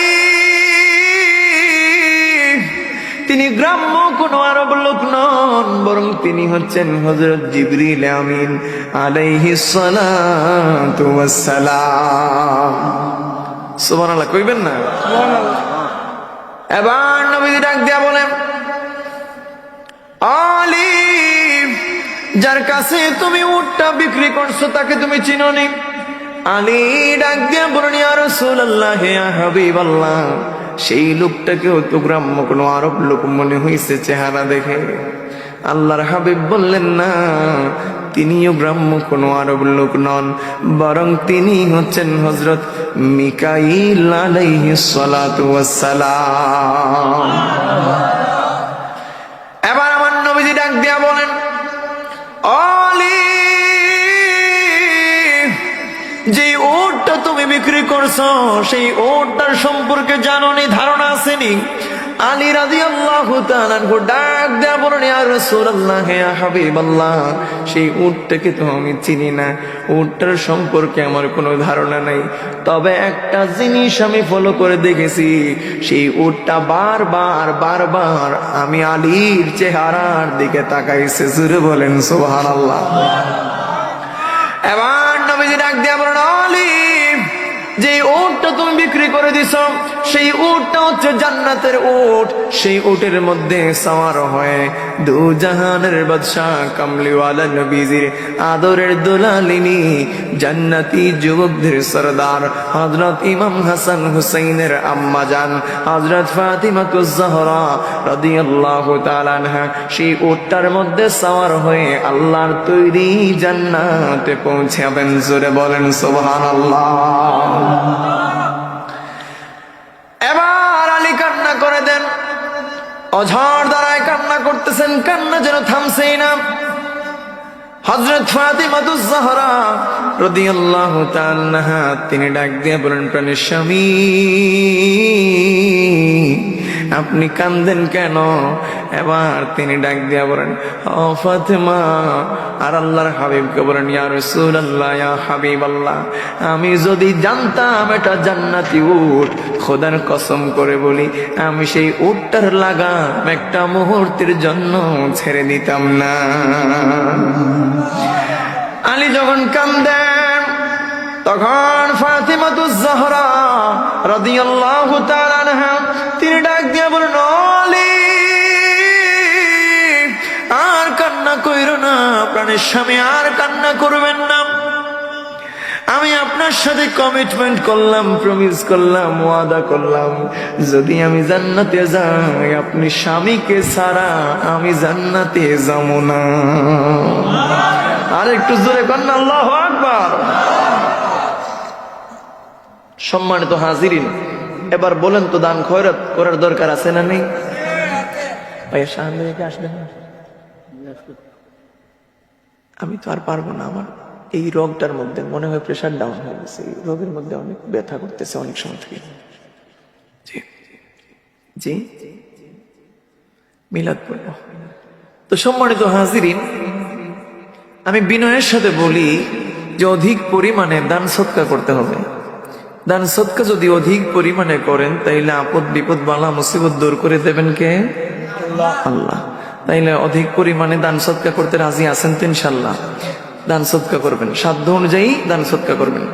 S1: তিনি গ্রাম্য কোন আরব লোক নন, বরং তিনি হচ্ছেন হযরত জিবরিল আমিন আলাইহিস সালাতু ওয়াস সালাম। সুবহানাল্লাহ কইবেন না? সুবহানাল্লাহ। এবার নবীজি ডাক দিয়া বলেন, আলী, যার কাছে তুমি উটটা বিক্রি করছো তাকে তুমি চিনোনি? আলী ডাক দিয়া বলেন, ইয়া রাসূলুল্লাহ, ইয়া হাবিবাল্লাহ, সেই লোকটাকেও তো গ্রাম্য কোন আরব লোক মনে হয়েছে চেহারা দেখে। আল্লাহর হাবিব বললেন, না, তিনিও গ্রাম্য কোন আরব লোক নন, বরং তিনি হচ্ছেন হযরত মিকাইল আলাইহিস সালাতু ওয়াস সালাম। এবার আমার নবীজি ডাক দিয়া বলেন, আলী, যে উটটা তুমি বিক্রি করছো সেই উটটার সম্পর্কে জানোনি, ধারণা আসেনি? আলী রাদিয়াল্লাহু তাআলা ডাক দেয়া বলেন, ইয়া রাসূলুল্লাহ, ইয়া হাবিবাল্লাহ, সেই উটটাকে তো আমি চিনি না, উটটার সম্পর্কে আমার কোনো ধারণা নাই, তবে একটা জিনিস আমি ফলো করে দেখেছি, সেই উটটা বারবার আমি আলীর চেহারার দিকে তাকাইছে। জোরে বলেন সুবহানাল্লাহ। এবার নবীজি ডাক দিয়া বলেন, আলী, যে উটটা তুমি বিক্রি করে দিছ সেই উটটা হচ্ছে জান্নাতের উট, সেই উটের মধ্যে সওয়ার হয়ে দুজাহানের বাদশা কামলিওয়ালা নবীজির আদরের দুলালিনী জান্নাতি যুবকদের সরদার হযরত ইমাম হাসান হুসাইনের আম্মা জান হযরত ফাতিমাতুজ জাহরা রাদিয়াল্লাহু তাআলা আনহা সেই উটটার মধ্যে সওয়ার হয়ে আল্লাহর তৈরি জান্নাতে পৌঁছাবেন। জোরে বলেন সুবহানাল্লাহ। এবার আলী কান্না করে দেন, অঝর দ্বারায় কান্না করতেছেন, কান্না যেন থামছেই না। হযরত ফাতিমাতুজ জাহরা রাদিয়াল্লাহু তাআলা আনহা তিনি ডাক দিয়ে বলেন, প্রাণের স্বামী, আপনি কান্দেন কেন? এবার তিনি ডাক দিয়া বলেন, ও ফাতেমা, আর আল্লাহর হাবিবকে বলেন, ইয়া রাসূলুল্লাহ, ইয়া হাবিবাল্লাহ, আমি যদি জানতাম এটা জান্নাতি উট, খোদার কসম করে বলি, আমি সেই উটটার লাগাম একটা মুহূর্তের জন্য ছেড়ে দিতাম না। আলী যখন কান্দেন তখন ফাতিমাতুজ জাহরা রাদিয়াল্লাহু তাআলা আনহা তিনি ডাক দিয়ে বলেন, আলী, আর কান্না কইরো না, প্রাণের স্বামী, আর কান্না করবেন না। আমি আপনার সাথে কমিটমেন্ট করলাম, প্রমিস করলাম, ওয়াদা করলাম, যদি আমি জান্নাতে যাই আপনি স্বামীকে ছাড়া আমি জান্নাতে যাব না। আর একটু জোরে কন্যা আল্লাহু আকবার। সম্মানিত হাজিরিন, এবার বলেন তো দান খয়রাত করার দরকার আছে না নেই? ভাইয়া শাহান ভাইয়াকে আসবেন না? আমি তো আর পারবো না, আমার এই রোগটার মধ্যে মনে হয় প্রেশার ডাউন হয়ে গেছে, এই রোগের মধ্যে অনেক ব্যথা করতেছে অনেক সময় থেকে। জি জি মিলাদ পড়ব। তো সম্মানিত হাজিরিন, আমি বিনয়ের সাথে বলি যে অধিক পরিমাণে দান সৎকা করতে হবে। দান সৎকা যদি অধিক পরিমাণে করেন তাইলে আপদ বিপদ বালা মুসিবত দূর করে দেবেন কে? আল্লাহ। তাইলে অধিক পরিমাণে দান সৎকা করতে রাজি আছেন তো? ইনশাল্লাহ দান সৎকা করবেন, সাধ্য অনুযায়ী দান সৎকা করবেন।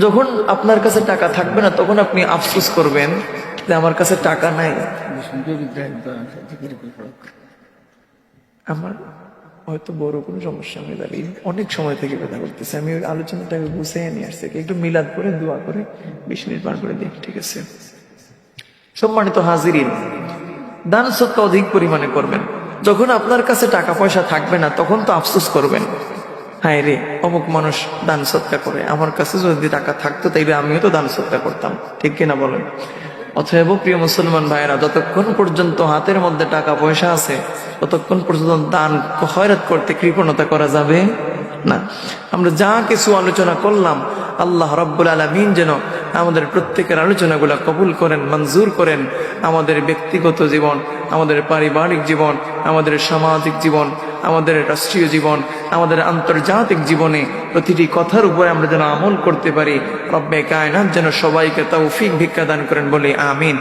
S1: যখন আপনার কাছে টাকা থাকবে না তখন আপনি আফসোস করবেন যে আমার কাছে টাকা নাই। আমার হয়তো বড় কোনো সমস্যা হয়ে যাবে, অনেক সময় থেকে কথা বলতেছে, আমি ওই আলোচনাটাকে গুছিয়ে নিয়ে আসছি, একটু মিলাদ করে দোয়া করে 20 মিনিট পার করে দিই, ঠিক আছে? সম্মানিত হাজিরিন, দান সৎকা অধিক পরিমাণে করবেন। যখন আপনার কাছে টাকা পয়সা থাকবে না তখন তো আফসোস করবেন, হায় রে অমুক মানুষ দান সৎকা করে, আমার কাছে যদি টাকা থাকতো তাইলে আমিও তো দান সৎকা করতাম, ঠিক কিনা বলেন? অতএব প্রিয় মুসলমান ভাইয়েরা, যতক্ষণ পর্যন্ত হাতের মধ্যে টাকা পয়সা আছে ততক্ষণ পর্যন্ত দান খয়রাত করতে কৃপণতা করা যাবে না। আমরা যা কিছু আলোচনা করলাম, আল্লাহ রাব্বুল আলামিন যেন আমাদের প্রত্যেকের আলোচনাগুলো কবুল করেন, মঞ্জুর করেন। আমাদের ব্যক্তিগত জীবন, আমাদের পারিবারিক জীবন, আমাদের সামাজিক জীবন, আমাদের রাষ্ট্রীয় জীবন, আমাদের আন্তর্জাতিক জীবনে প্রতিটি কথার উপরে আমরা যেন আমল করতে পারি। রব্বে কায়নাত যেন সবাইকে তৌফিক ভিক্ষা দান করেন, বলে আমিন।